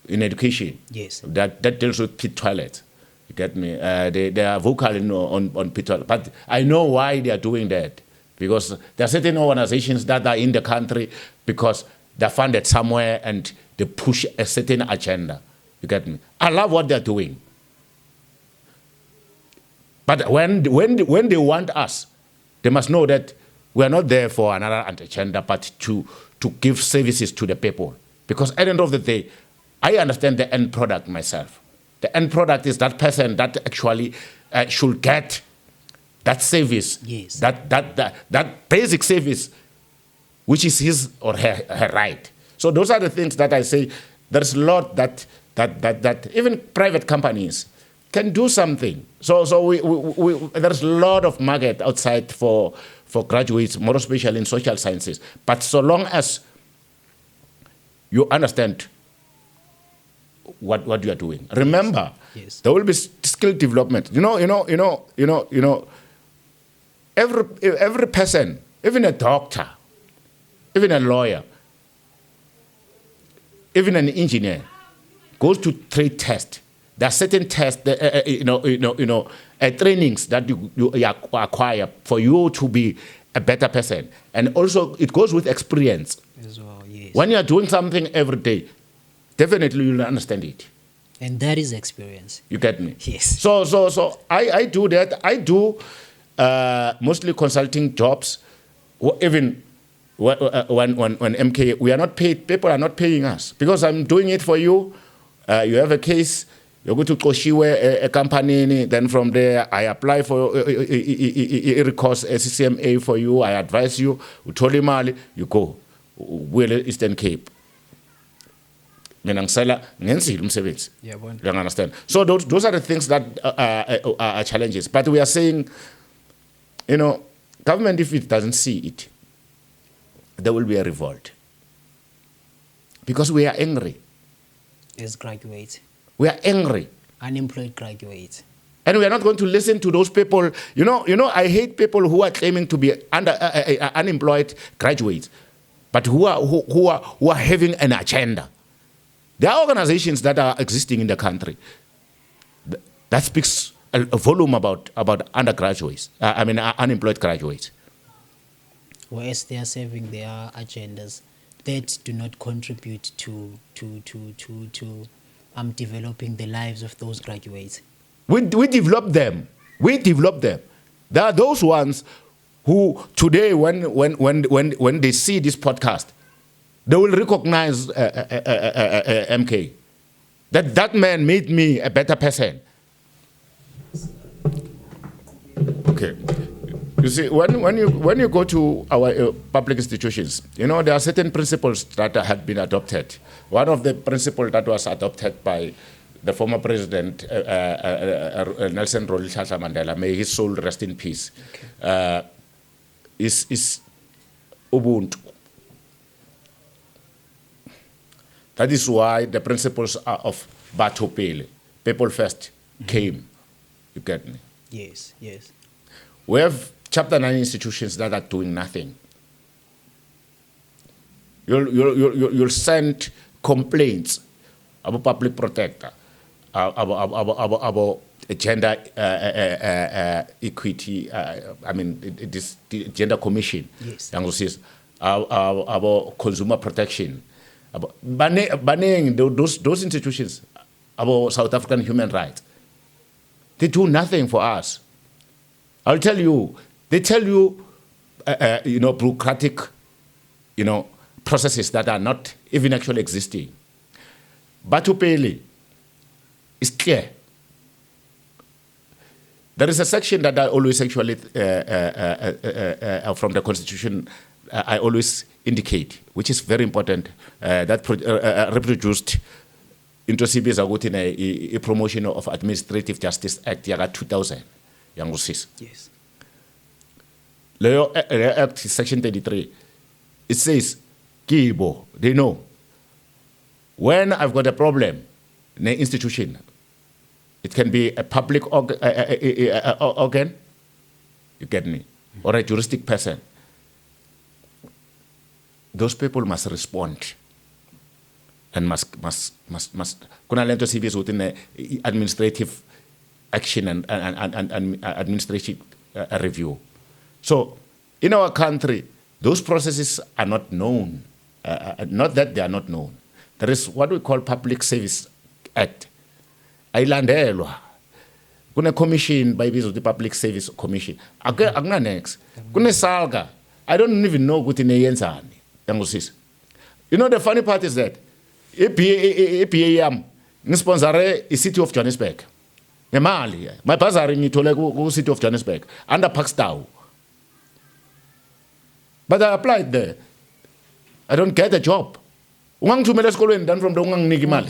in education. Yes. That deals with pit toilets. You get me? They are vocal on pit toilets. But I know why they are doing that. Because there are certain organizations that are in the country because they're funded somewhere and they push a certain agenda. You get me? I love what they're doing. But when they want us, they must know that we're not there for another agenda, but to give services to the people. Because at the end of the day, I understand the end product myself. The end product is that person that actually should get that service, yes, that basic service which is his or her right. So those are the things that I say. There's a lot that even private companies can do something. So there's a lot of market outside for graduates, more especially in social sciences. But so long as you understand what you are doing, remember, yes. there will be skill development. Every person, even a doctor, even a lawyer, even an engineer, goes to trade test. There are certain tests, trainings that you acquire for you to be a better person, and also it goes with experience. As well, yes. When you are doing something every day, definitely you'll understand it. And that is experience. You get me? Yes. So I do that. I do mostly consulting jobs. Even when MK, we are not paid. People are not paying us because I'm doing it for you. You have a case. You go to Koshiwe, a company. Then from there, I apply for a recourse, a CCMA for you. I advise you. Utoli mali, you go. Will Eastern Cape. Mina ngisela ngenzile umsebenzi. Yeah, you understand? So those are the things that are challenges. But we are saying, government, if it doesn't see it, there will be a revolt. Because we are angry. As graduates. We are angry. Unemployed graduates. And we are not going to listen to those people. I hate people who are claiming to be unemployed graduates, but who are having an agenda. There are organizations that are existing in the country that speaks a volume about undergraduates. Unemployed graduates. Whereas they are serving their agendas that do not contribute to developing the lives of those graduates. We develop them. There are those ones who today, when they see this podcast, they will recognize MK. That man made me a better person. Okay. You see, when you go to our public institutions, there are certain principles that have been adopted. One of the principles that was adopted by the former president, Nelson Rolihlahla Mandela, may his soul rest in peace, is Ubuntu. That is why the principles of Batho Pele, people first, came. You get me? Yes. We have Chapter 9 institutions that are doing nothing. You'll send complaints about public protector, about gender equity. This gender commission. Yes. About consumer protection. About banning those institutions. About South African human rights. They do nothing for us. I'll tell you. They tell you, bureaucratic, processes that are not even actually existing. Batho Pele is clear. There is a section that I always actually, from the Constitution, I always indicate, which is very important, that reproduced into CBS in a promotion of Administrative Justice Act, 2000. Yes. Leo Act, Section 33, it says, Kibo, they know. When I've got a problem in an institution, it can be a public organ, you get me, or a juristic person. Those people must respond and must kuna lento CBS within administrative action and administrative review. So, in our country, those processes are not known. Not that they are not known. There is what we call Public Service Act. Ayilandelwa. Kuna commission by the Public Service Commission. Akuna next. Kuna salga. I don't even know what in yenzani. The funny part is that APAM sponsor the city of Johannesburg. Ngemali. My bazari ngithole ku city of Johannesburg under Pakstown. But I applied there. I don't get a job. Ungangithumela esikolweni then from the unganginiki imali.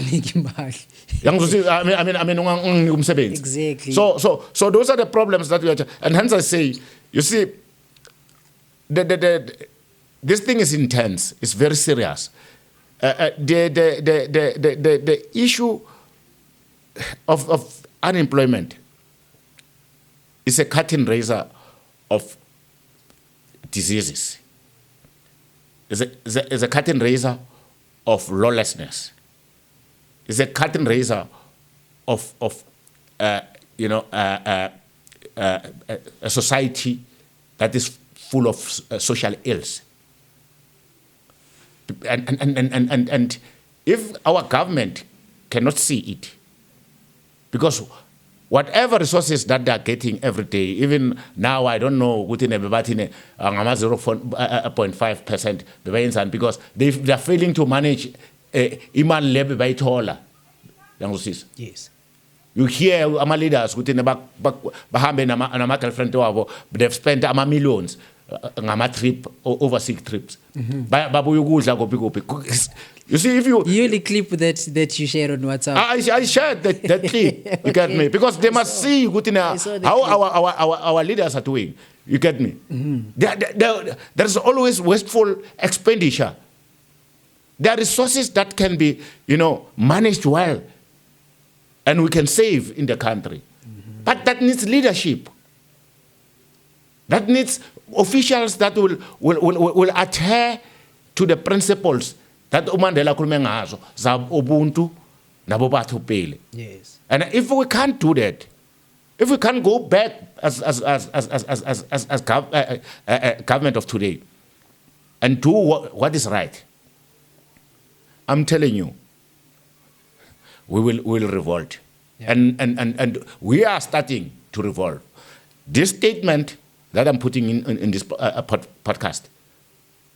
Unganginiki umsebenzi. Exactly. So those are the problems that we are, and hence I say, you see, this thing is intense. It's very serious. The issue of unemployment is a curtain raiser of diseases. Is a curtain raiser of lawlessness. It's a curtain raiser of a society that is full of social ills. And if our government cannot see it, because whatever resources that they are getting every day, even now, I don't know, within everybody 0.5%, because they are failing to manage iman lebe bayithola. Yes. You hear our leaders within bahambe nama girlfriend wabo, they've spent millions ngama trip, overseas trips. Babuya ukudla gopi. You see, if you the clip that you shared on WhatsApp. I shared that clip. You get me? Because they must see how our leaders are doing. You get me? There's always wasteful expenditure. There are resources that can be, managed well, and we can save in the country. But that needs leadership. That needs officials that will adhere to the principles that uMandela khulume ngazo za ubuntu nabo batho pele. Yes. And if we can't do that, if we can't go back as government of today and do what is right, I'm telling you, we will revolt. Yeah. And we are starting to revolt. This statement that I'm putting in this podcast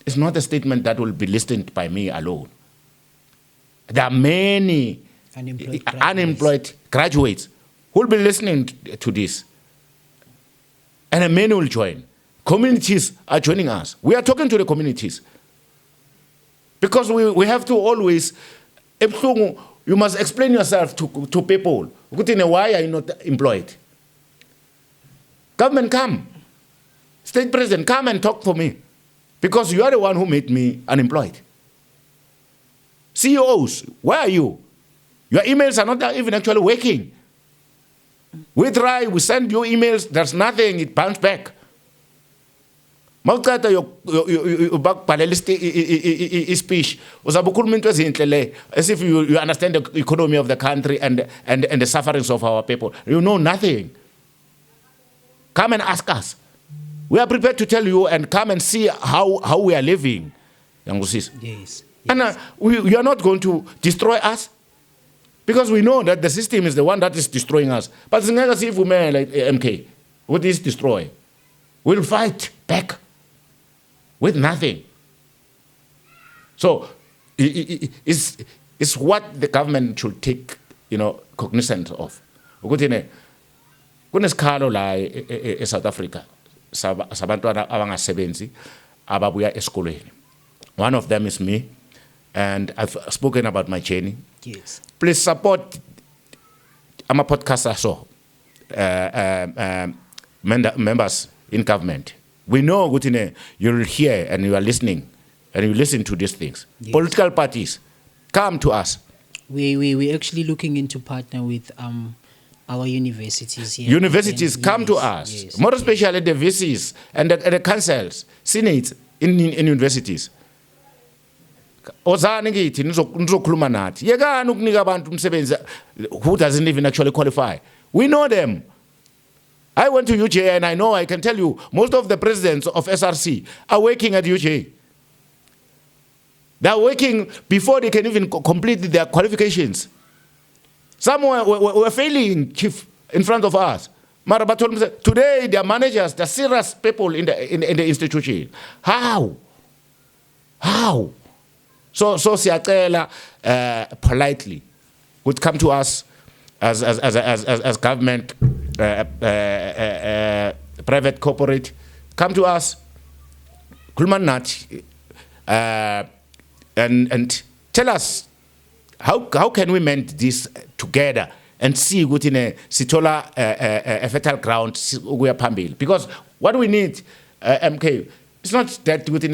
is not a statement that will be listened by me alone. There are many unemployed graduates who will be listening to this. And many will join. Communities are joining us. We are talking to the communities. Because we have to always, you must explain yourself to people. Why are you not employed? Government, come. State president, come and talk for me. Because you are the one who made me unemployed. CEOs, where are you? Your emails are not even actually working. We try, we send you emails, there's nothing, it bounces back. Mawuqeda bakubhalela speech uzabukhuluma into ezinhle as if you understand the economy of the country and the sufferings of our people. You know nothing. Come and ask us. We are prepared to tell you and come and see how we are living. Yes. And we are not going to destroy us because we know that the system is the one that is destroying us. But if we like MK, what is destroy? We'll fight back with nothing. So it's what the government should take, cognizance of. Kunesikhalo la eSouth Africa sabantwana abangasebenzi ababuya esikolweni. One of them is me, and I've spoken about my journey. Yes. Please support our podcast so members in government. We know you'll hear and you are listening and you listen to these things. Yes. Political parties, come to us. We're actually looking into partner with our universities here. Universities, come to us. Yes, more especially the VCs and the councils, senates in universities. Ozani ngithi nizokhuluma nathi. Yekani ukunika abantu umsebenzi who doesn't even actually qualify. We know them. I went to UJ and I know, I can tell you, most of the presidents of SRC are working at UJ. They are working before they can even complete their qualifications. Some were failing, chief, in front of us. Today, they are managers, they are serious people in the institution. How? So siyacela politely would come to us as government, private corporate, come to us. Kulman nathi and tell us how can we mend this together and see ukuthi sithola a fertile ground ukuya phambili, because what we need MK, it's not that ukuthi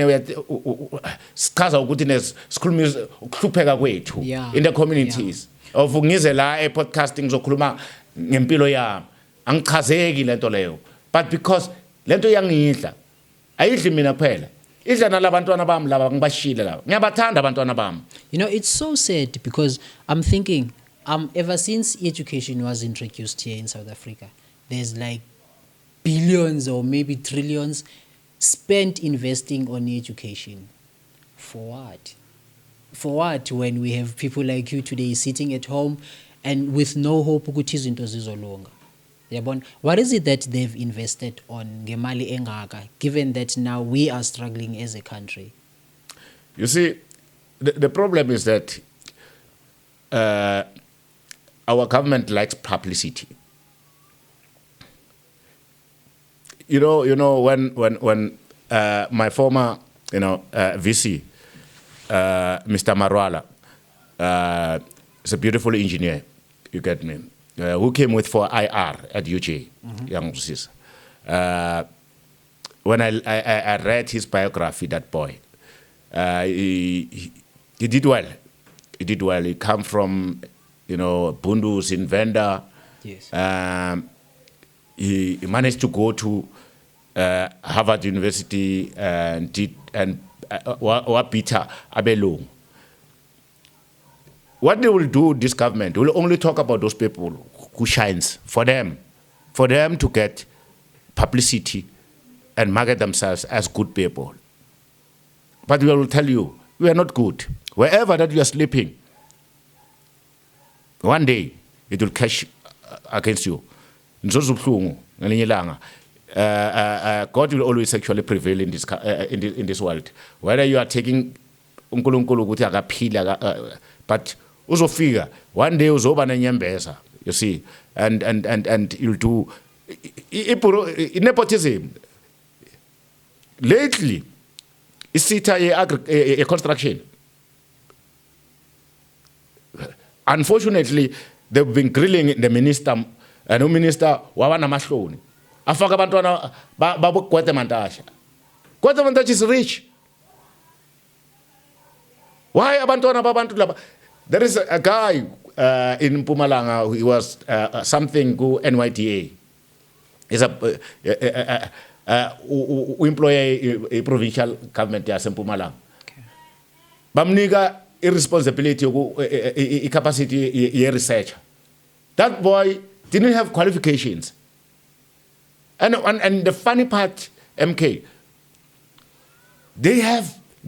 sichaza ukuthi sikhuluma ukuhlupheka kwethu in the communities of ngize la e-podcasting ngizokhuluma ngempilo yami angichazeki lento leyo, but because lento yangidla ayidli mina kuphela, idla nalabantwana bami laba ngibashile laba, ngiyabathanda abantwana bami. It's so sad because I'm thinking ever since education was introduced here in South Africa, there's like billions or maybe trillions spent investing on education. For what? For what, when we have people like you today sitting at home and with no hope ukuthi izinto zizolunga? Yabona, what is it that they've invested on ngemali engaka, given that now we are struggling as a country? You see, the problem is that our government likes publicity. You know, when my former, VC, Mr. Marwala, is a beautiful engineer, you get me, who came with for IR at UJ, young sis. When I read his biography, that boy, he did well. He did well. He come from, Bundus in Venda. Yes. He managed to go to Harvard University and did Wapita Abelung. What they will do, this government will only talk about those people who shines for them to get publicity and market themselves as good people. But we will tell you, we are not good. Wherever that you are sleeping, one day it will catch against you. God will always actually prevail in this world. Whether you are taking but uzofika one day uzoba nenyembeza, you see, and you'll do nepotism. Lately, it's construction. Unfortunately, they've been grilling the minister, and the minister wawana mahloni. Afaka abantwana babu kwetemantasha. Kwetemantasha is rich. Why abantwana babantu laba? There is a guy in Mpumalanga who was something go NYDA. He's who employ a provincial government yase Mpumalanga. Bamnika irresponsibility capacity research. That boy didn't have qualifications. And the funny part, MK, they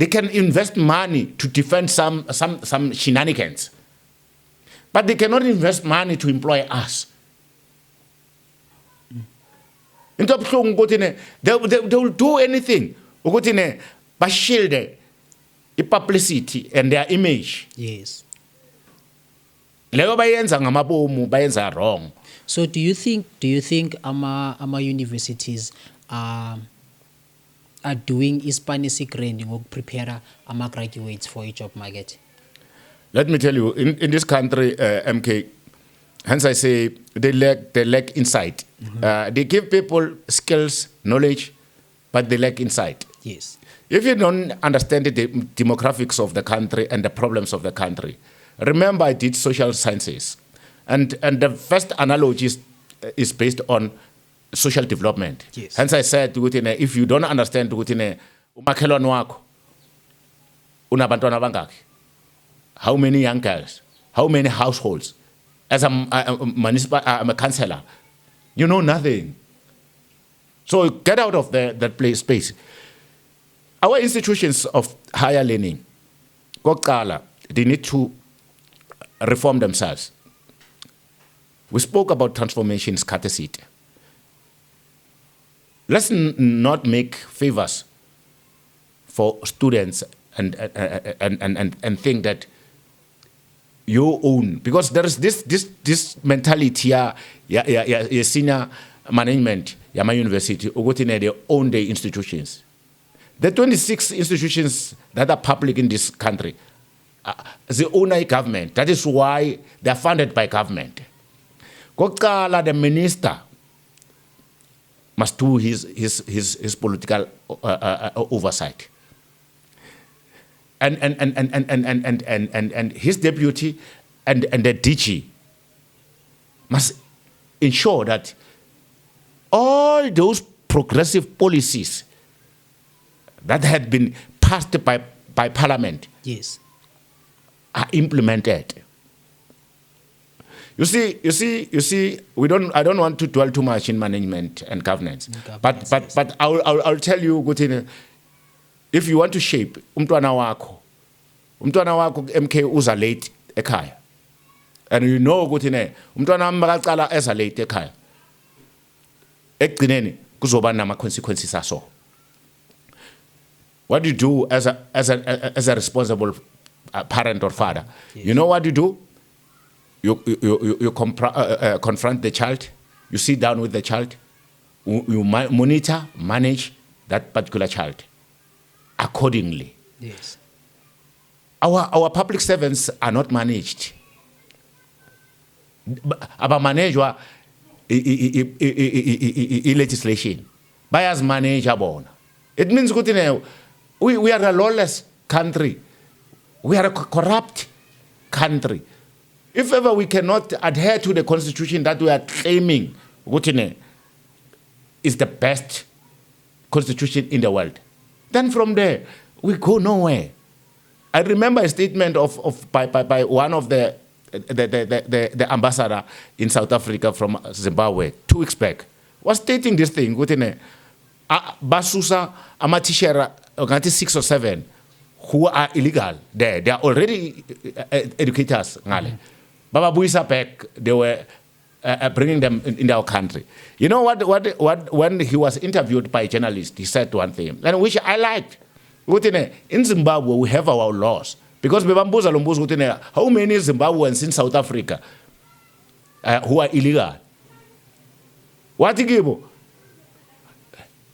can invest money to defend some shenanigans, but they cannot invest money to employ us. They will do anything. But shield the publicity and their image. Yes. Wrong. So do you think ama universities are doing Hispanic training or prepare ama graduates for a job market? Let me tell you, in this country, MK, hence I say they lack insight. They give people skills, knowledge, but they lack insight. Yes. If you don't understand the demographics of the country and the problems of the country, remember I did social sciences, and the first analogy is based on social development. Yes. Hence I said, if you don't understand umakhelwane wakho unabantwana bangaki, how many young girls, how many households, as I'm a councillor, you know nothing. So get out of that space. Our institutions of higher learning, they need to reform themselves. We spoke about transformation scarcity. Let's not make favors for students and think that you own, because there is this mentality senior management my university they own their institutions. The 26 institutions that are public in this country, the owner government. That is why they are funded by government. Kokala, the minister, must do his political oversight. And his deputy and the DG must ensure that all those progressive policies that had been passed by Parliament, yes, are implemented. You see. I don't want to dwell too much in management and governance. But I'll tell you, Gutine, if you want to shape umntwana wako MK uza late ekhaya, and you know Gutine, umntwana wami makacala eza late ekhaya, ekugcineni kuzoba nama consequences aso. What do you do as a responsible parent or father? Yes. You know what you do? You confront the child. You sit down with the child. You monitor, manage that particular child accordingly. Yes. Our public servants are not managed. About management, legislation, bias manageable. It means we are a lawless country. We are a corrupt country. If ever we cannot adhere to the constitution that we are claiming is the best constitution in the world, then from there we go nowhere. I remember a statement by one of the ambassador in South Africa from Zimbabwe 2 weeks back, was stating this thing. Basusa amatishera 6 or 7 who are illegal there. They are already educators. Baba Buisa back, they were bringing them in our country. You know what? When he was interviewed by a journalist, he said one thing, and which I liked. In Zimbabwe, we have our laws. Because how many Zimbabweans in South Africa who are illegal? What do you give?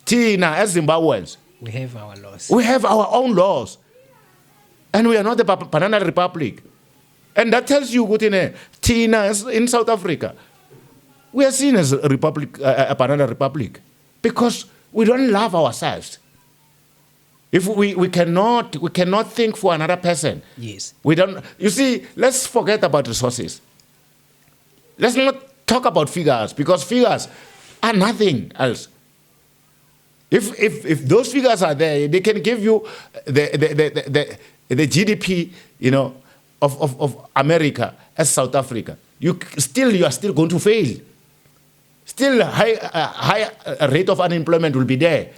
Tina, as Zimbabweans, we have our laws. We have our own laws. And we are not a banana republic. And that tells you, Tina, in South Africa, we are seen as a republic, a banana republic, because we don't love ourselves. If we cannot think for another person. Yes. We don't. You see, let's forget about resources. Let's not talk about figures, because figures are nothing else. If those figures are there, they can give you the GDP, of America as South Africa. You are still going to fail. Still, high rate of unemployment will be there.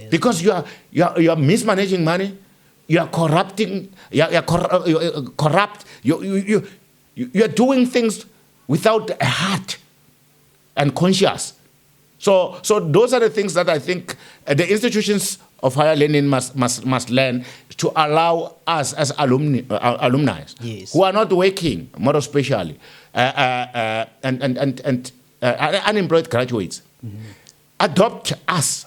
Because you are mismanaging money. You are corrupting. You are corrupt. You are doing things without a heart and conscience. So those are the things that I think the institutions of higher learning must learn to allow us as alumni, yes, who are not working, more especially, and unemployed graduates, adopt us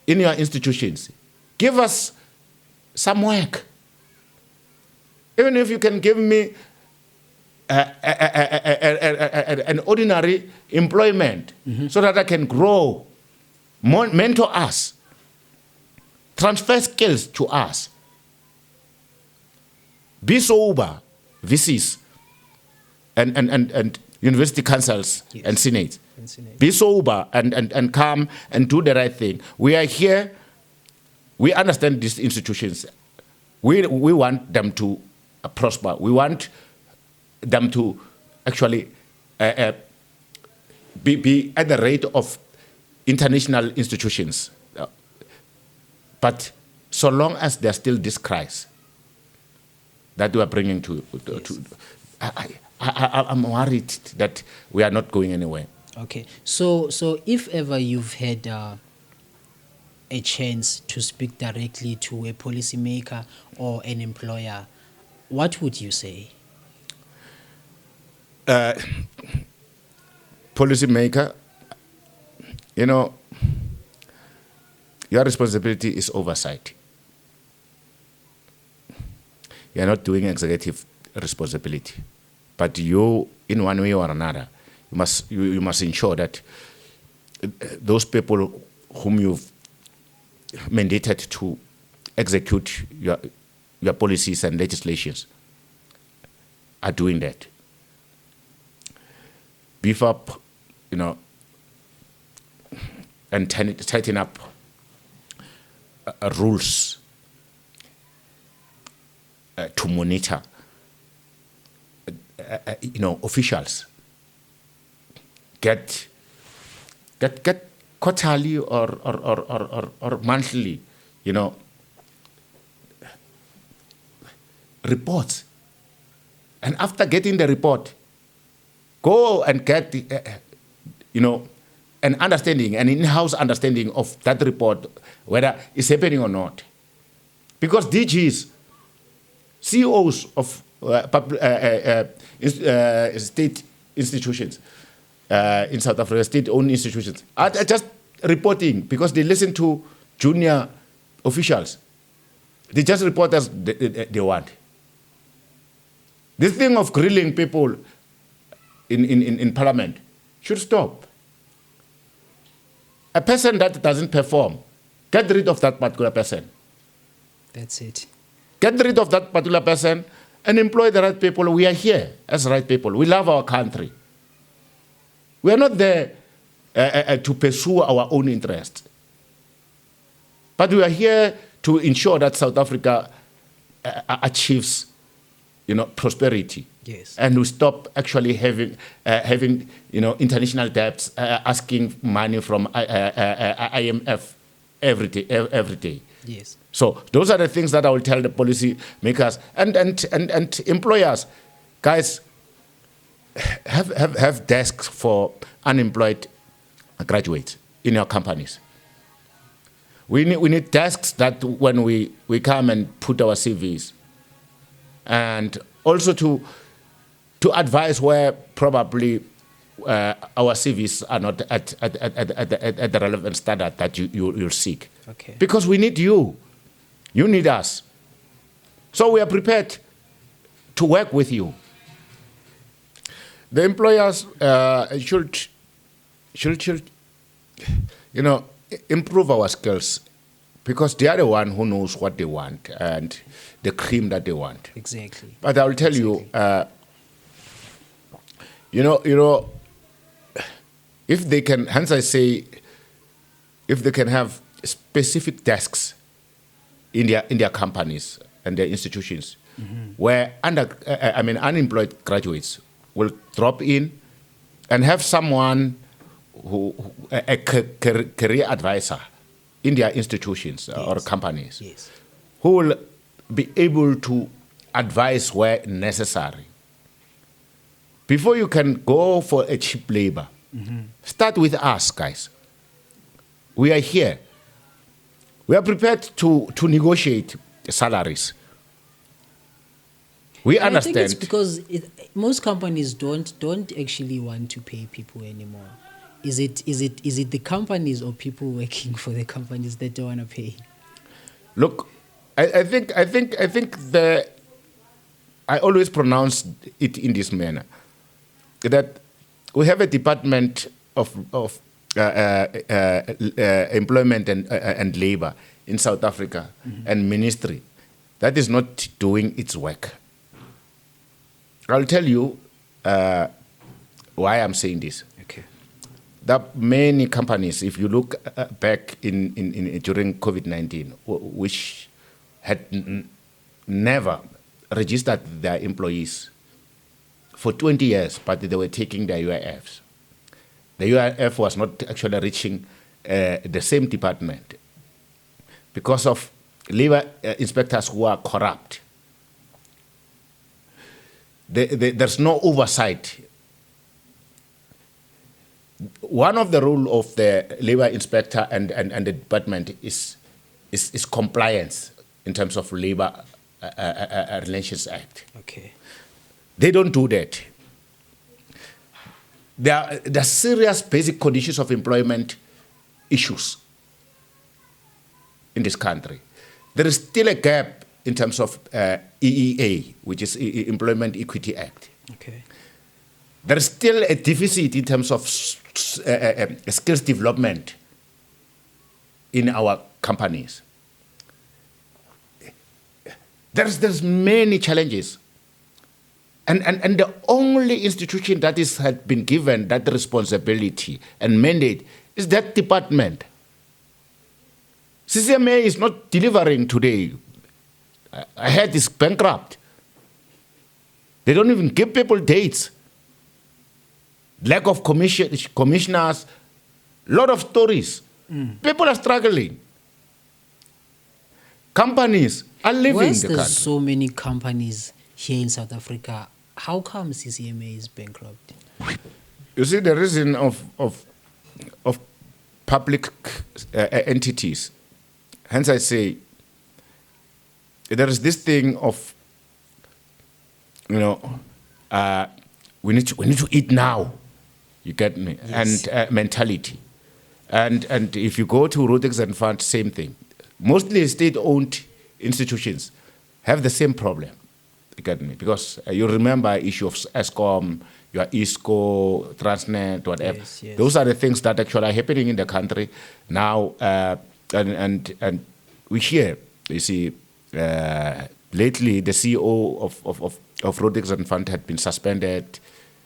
in your institutions. Give us some work. Even if you can give me an ordinary employment, so that I can grow, mentor us, transfer skills to us. Be sober, VCs, and university councils, yes, and senate. Be sober and come and do the right thing. We are here. We understand these institutions. We want them to prosper. We want them to actually be at the rate of international institutions. But so long as there's still this crisis that we are bringing to I'm worried that we are not going anywhere. Okay, so if ever you've had a chance to speak directly to a policymaker or an employer, what would you say? Policymaker, your responsibility is oversight. you're not doing executive responsibility. But you, in one way or another, you must ensure that those people whom you've mandated to execute your policies and legislations are doing that. Beef up, and tighten up rules to monitor, officials. Get quarterly or monthly, reports. And after getting the report, go and get, an understanding, an in-house understanding of that report, whether it's happening or not. Because DGs, CEOs of state institutions in South Africa, state-owned institutions, are just reporting because they listen to junior officials. They just report as they want. This thing of grilling people in parliament should stop. A person that doesn't perform, get rid of that particular person. That's it. Get rid of that particular person and employ the right people. We are here as right people. We love our country. We are not there to pursue our own interests. But we are here to ensure that South Africa achieves, prosperity. Yes. And we stop actually having international debts, asking money from IMF every day. Yes. So those are the things that I will tell the policy makers and employers. Guys, have desks for unemployed graduates in your companies. We need desks that when we come and put our CVs, and also to advise where probably our CVs are not at the relevant standard that you'll seek. Okay. Because we need you. You need us. So we are prepared to work with you. The employers should improve our skills, because they are the one who knows what they want and the cream that they want. Exactly. But I will tell you, if they can, hence I say, if they can have specific desks in their companies and their institutions, where unemployed graduates will drop in and have someone a career advisor in their institutions or companies, yes, who will be able to advise where necessary. Before you can go for a cheap labor, start with us, guys. We are here. We are prepared to negotiate salaries. We understand. I think it's because most companies don't actually want to pay people anymore. Is it the companies or people working for the companies that don't want to pay? Look, I think I always pronounce it in this manner, that we have a department of employment and labor in South Africa, and ministry that is not doing its work. I'll tell you why I'm saying this. Okay. That many companies, if you look back in during COVID-19, which had never registered their employees for 20 years, but they were taking their UIFs. The UIF was not actually reaching the same department because of labor inspectors who are corrupt. There's no oversight. One of the role of the labor inspector and the department is compliance in terms of Labor Relations Act. Okay. They don't do that. There are serious basic conditions of employment issues in this country. There is still a gap in terms of EEA, which is Employment Equity Act. Okay. There is still a deficit in terms of skills development in our companies. There's many challenges. And the only institution that has been given that responsibility and mandate is that department. CCMA is not delivering today. I heard it's bankrupt. They don't even give people dates. Lack of commissioners, lot of stories. People are struggling. Companies are leaving Why the is there country. so many companies here in South Africa? How come CCMA is bankrupt? You see, the reason of public entities, hence I say, there is this thing of, we need to eat now. You get me? Yes. And mentality. And if you go to Rodex and Fund, same thing. Mostly state-owned institutions have the same problem. You get me? Because you remember issue of ESCOM, your ISCO, Transnet, whatever. Yes, yes. Those are the things that actually are happening in the country now. And we hear, you see, lately the CEO of Rodex and Fund had been suspended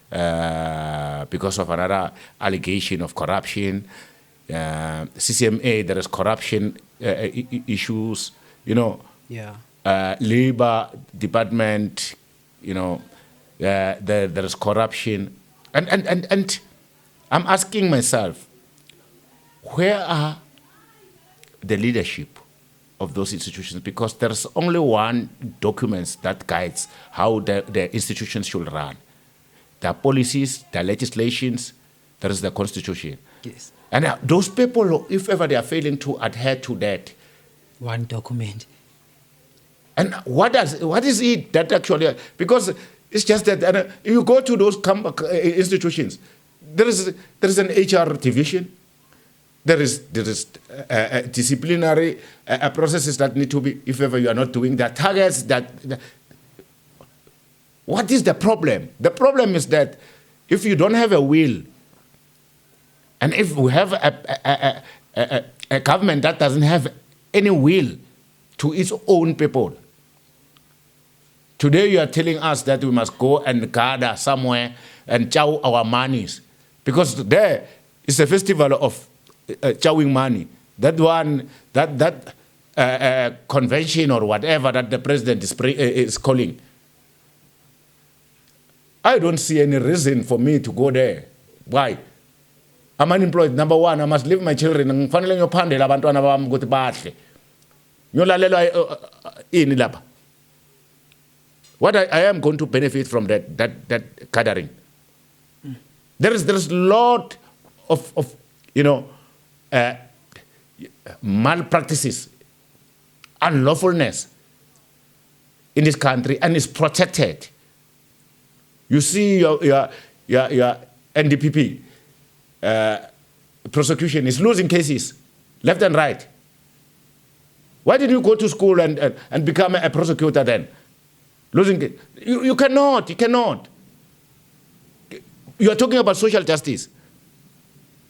because of another allegation of corruption. CCMA, there is corruption issues, Yeah. Labor department, there is corruption. And I'm asking myself, where are the leadership of those institutions? Because there's only one document that guides how the institutions should run. There are policies, there are legislations, there is the constitution. Yes. And those people, if ever they are failing to adhere to that, One document. and what is it that actually, because it's just that you go to those institutions, there is an HR division, there is disciplinary processes that need to be, if ever you are not doing that, targets that. What is the problem? The problem is that if you don't have a will, and if we have a government that doesn't have any will to its own people, today you are telling us that we must go and gather somewhere and chow our monies, because there is a festival of chowing money. That one, that convention or whatever that the president is calling. I don't see any reason for me to go there. Why? I'm unemployed. Number one, I must leave my children. Ngifanele ngiyophandela abantwana bami ukuthi badle. Ngiyolalela ini lapha. What I am going to benefit from that gathering. There is a lot of malpractices, unlawfulness in this country, and it's protected. You see your NDPP prosecution is losing cases left and right. Why did you go to school and become a prosecutor then? Losing, you cannot. You are talking about social justice.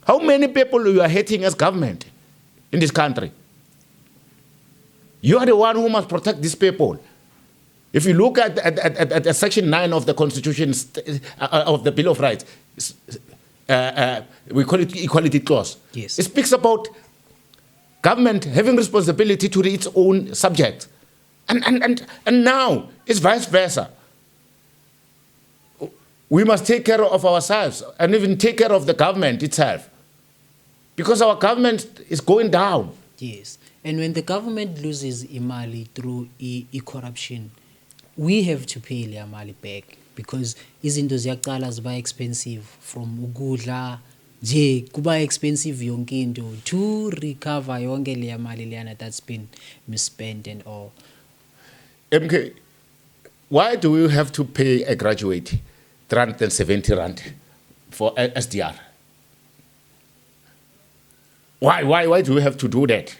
How many people you are hating as government in this country? You are the one who must protect these people. If you look at Section 9 of the Constitution, of the Bill of Rights, we call it Equality Clause. Yes. It speaks about government having responsibility to its own subjects. And now it's vice versa. We must take care of ourselves and even take care of the government itself, because our government is going down. Yes. And when the government loses imali through corruption, we have to pay leya mali back, because izinto ziyaqala ziba expensive, from ukudla nje kuba expensive yonke into, to recover yonke leya mali leyana that's been misspent and all. MK, why do we have to pay a graduate 370 rand for SDR? Why do we have to do that?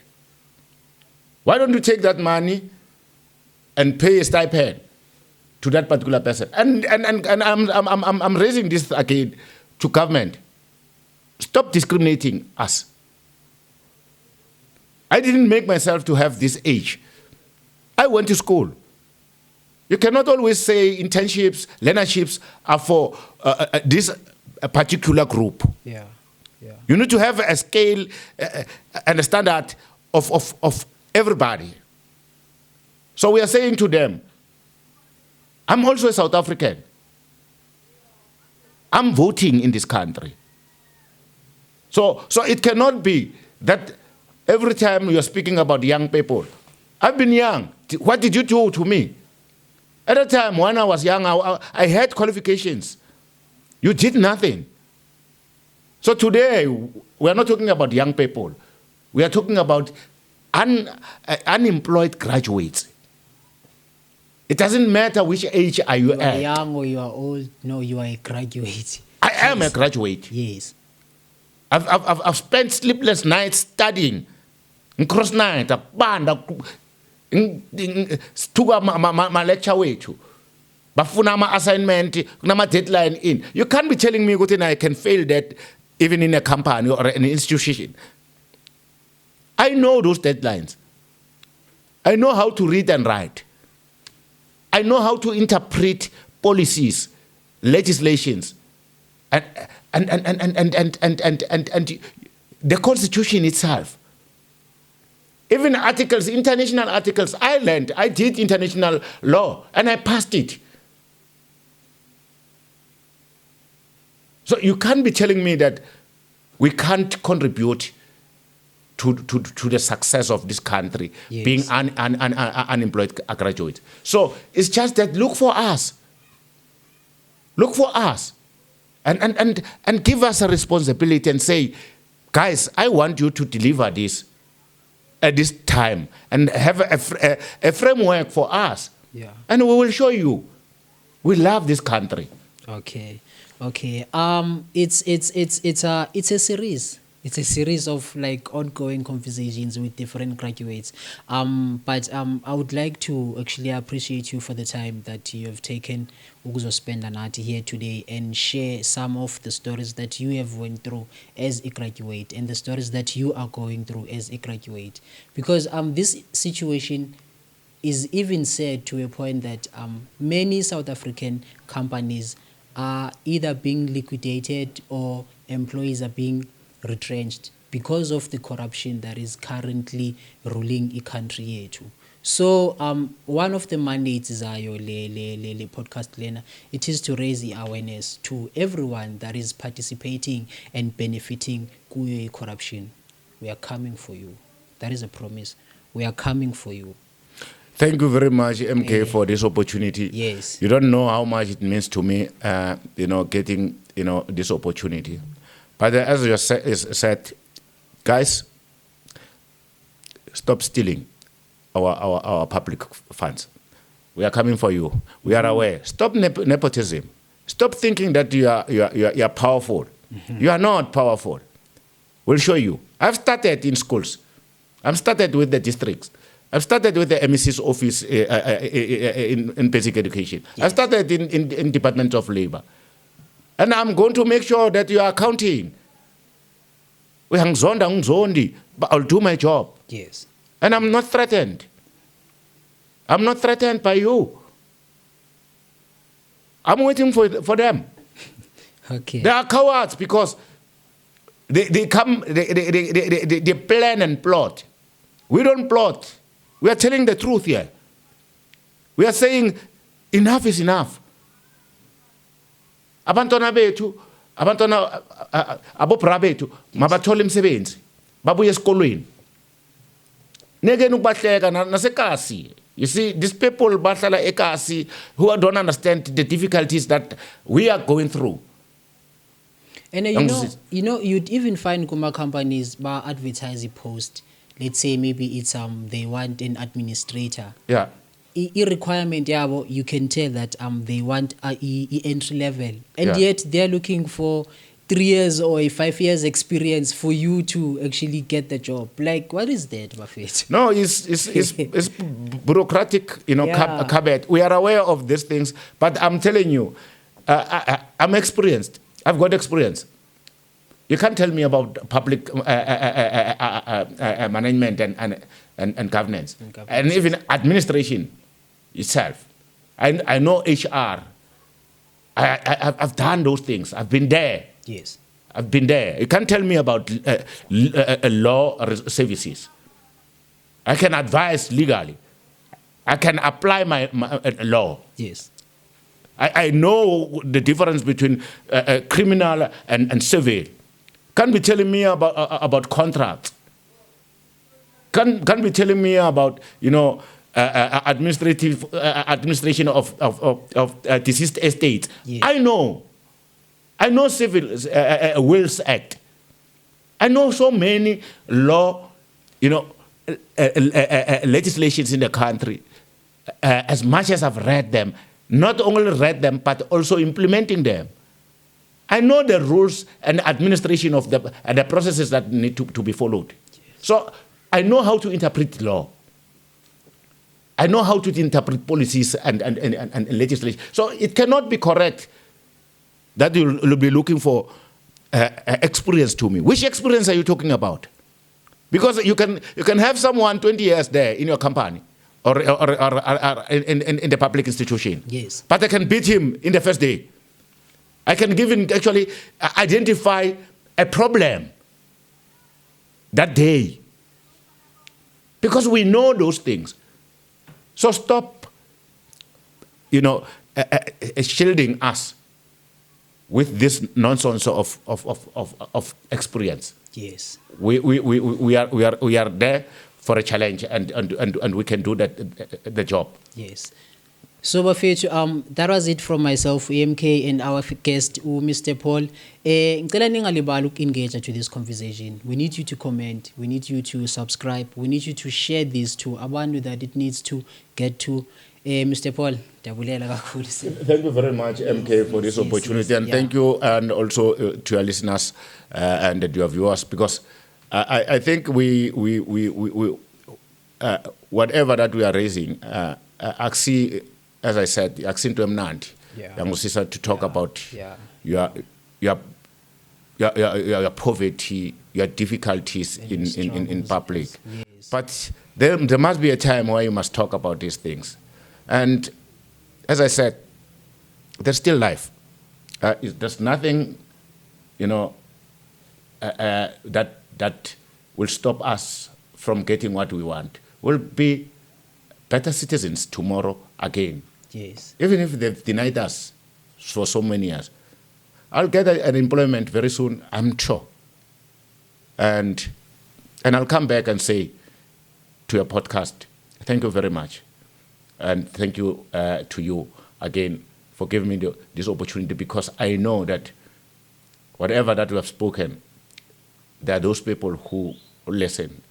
Why don't you take that money and pay a stipend to that particular person. And I'm raising this again to government. Stop discriminating us. I didn't make myself to have this age. I went to school. You cannot always say internships, learnerships are for this particular group. Yeah. You need to have a scale and a standard of everybody. So we are saying to them, I'm also a South African. I'm voting in this country. So it cannot be that every time you're speaking about young people, I've been young. What did you do to me? At the time when I was young, I had qualifications. You did nothing. So today, we're not talking about young people. We are talking about unemployed graduates. It doesn't matter which age are you at. You are young or you are old. No, you are a graduate. I am a graduate. Yes. I've spent sleepless nights studying. Cross night, stuka ma lecture wethu. Bafuna ama assignment, kunama deadline in. You can't be telling me ukuthi I can fail that even in a company or an institution. I know those deadlines. I know how to read and write. I know how to interpret policies, legislations, and the Constitution itself. Even articles, international articles, I learned. I did international law, and I passed it. So you can't be telling me that we can't contribute to the success of this country, yes, being unemployed graduates. So it's just that look for us. Look for us. And give us a responsibility and say, guys, I want you to deliver this at this time and have a framework for us. Yeah. And we will show you. We love this country. Okay. It's a series. It's a series of like ongoing conversations with different graduates. But I would like to actually appreciate you for the time that you have taken to spend an hour here today and share some of the stories that you have went through as a graduate and the stories that you are going through as a graduate. Because this situation is even said to a point that many South African companies are either being liquidated or employees are being retrenched because of the corruption that is currently ruling the country yethu. So one of the mandates is our podcast lena, it is to raise the awareness to everyone that is participating and benefiting kuyo corruption. We are coming for you. That is a promise. We are coming for you. Thank you very much, MK, for this opportunity. Yes. You don't know how much it means to me, getting, this opportunity. But as you said, guys, stop stealing our public funds. We are coming for you. We are aware. Stop nepotism. Stop thinking that you are powerful. Mm-hmm. You are not powerful. We'll show you. I've started in schools. I've started with the districts. I've started with the MEC's office in basic education. Yes. I've started in Department of Labor. And I'm going to make sure that you are accounting. But I'll do my job. Yes. And I'm not threatened. I'm not threatened by you. I'm waiting for them. Okay. They are cowards because they plan and plot. We don't plot. We are telling the truth here. We are saying enough is enough. Abantwana bethu, abobra bethu, mabathole imisebenzi, babuye esikolweni. Ngeke ukubahleka nasekasi. You see, these people bahlala ekasi who don't understand the difficulties that we are going through. And you'd even find kuma companies ba advertise a post. Let's say maybe it's they want an administrator. Yeah. Requirement you can tell that they want a entry level, and yeah, yet they're looking for 3 years or a 5 years experience for you to actually get the job? Like, what is that, Buffett? No, it's bureaucratic, Yeah. caveat. We are aware of these things, but I'm telling you, I'm experienced. I've got experience. You can't tell me about public management and governance, and even administration itself. I know HR. I've done those things. I've been there. Yes. I've been there. You can't tell me about law services. I can advise legally. I can apply my law. Yes. I know the difference between criminal and civil. Can't be telling me about contracts. Can't be telling me about administration of deceased estates. Yes. I know Civil Wills Act. I know so many law, legislations in the country. As much as I've read them, not only read them, but also implementing them. I know the rules and administration of the processes that need to be followed. Yes. So I know how to interpret law. I know how to interpret policies and legislation. So it cannot be correct that you'll be looking for experience to me. Which experience are you talking about? Because you can have someone 20 years there in your company or in the public institution. Yes. But I can beat him in the first day. I can actually identify a problem that day. Because we know those things. So stop, shielding us with this nonsense of experience. Yes. We are there for a challenge, and we can do the job. Yes. So Buffett, that was it from myself, EMK, and our guest, Mr. Paul. Ngicela ningalibali uku-engage to this conversation. We need you to comment. We need you to subscribe. We need you to share this to abantu that it needs to get to. Mr. Paul, dabulela kakhulu. Thank you very much, MK, for this opportunity, and thank you, and also to your listeners and your viewers, because I think we whatever that we are raising, as I said, accent to Mnandi. To talk about your poverty, your difficulties in public. Yes. But there must be a time where you must talk about these things. And as I said, there's still life. There's nothing, that will stop us from getting what we want. We'll be better citizens tomorrow again. Yes. Even if they've denied us for so many years. I'll get an employment very soon, I'm sure. And I'll come back and say to your podcast, thank you very much. And thank you to you again for giving me this opportunity, because I know that whatever that we have spoken, there are those people who listen.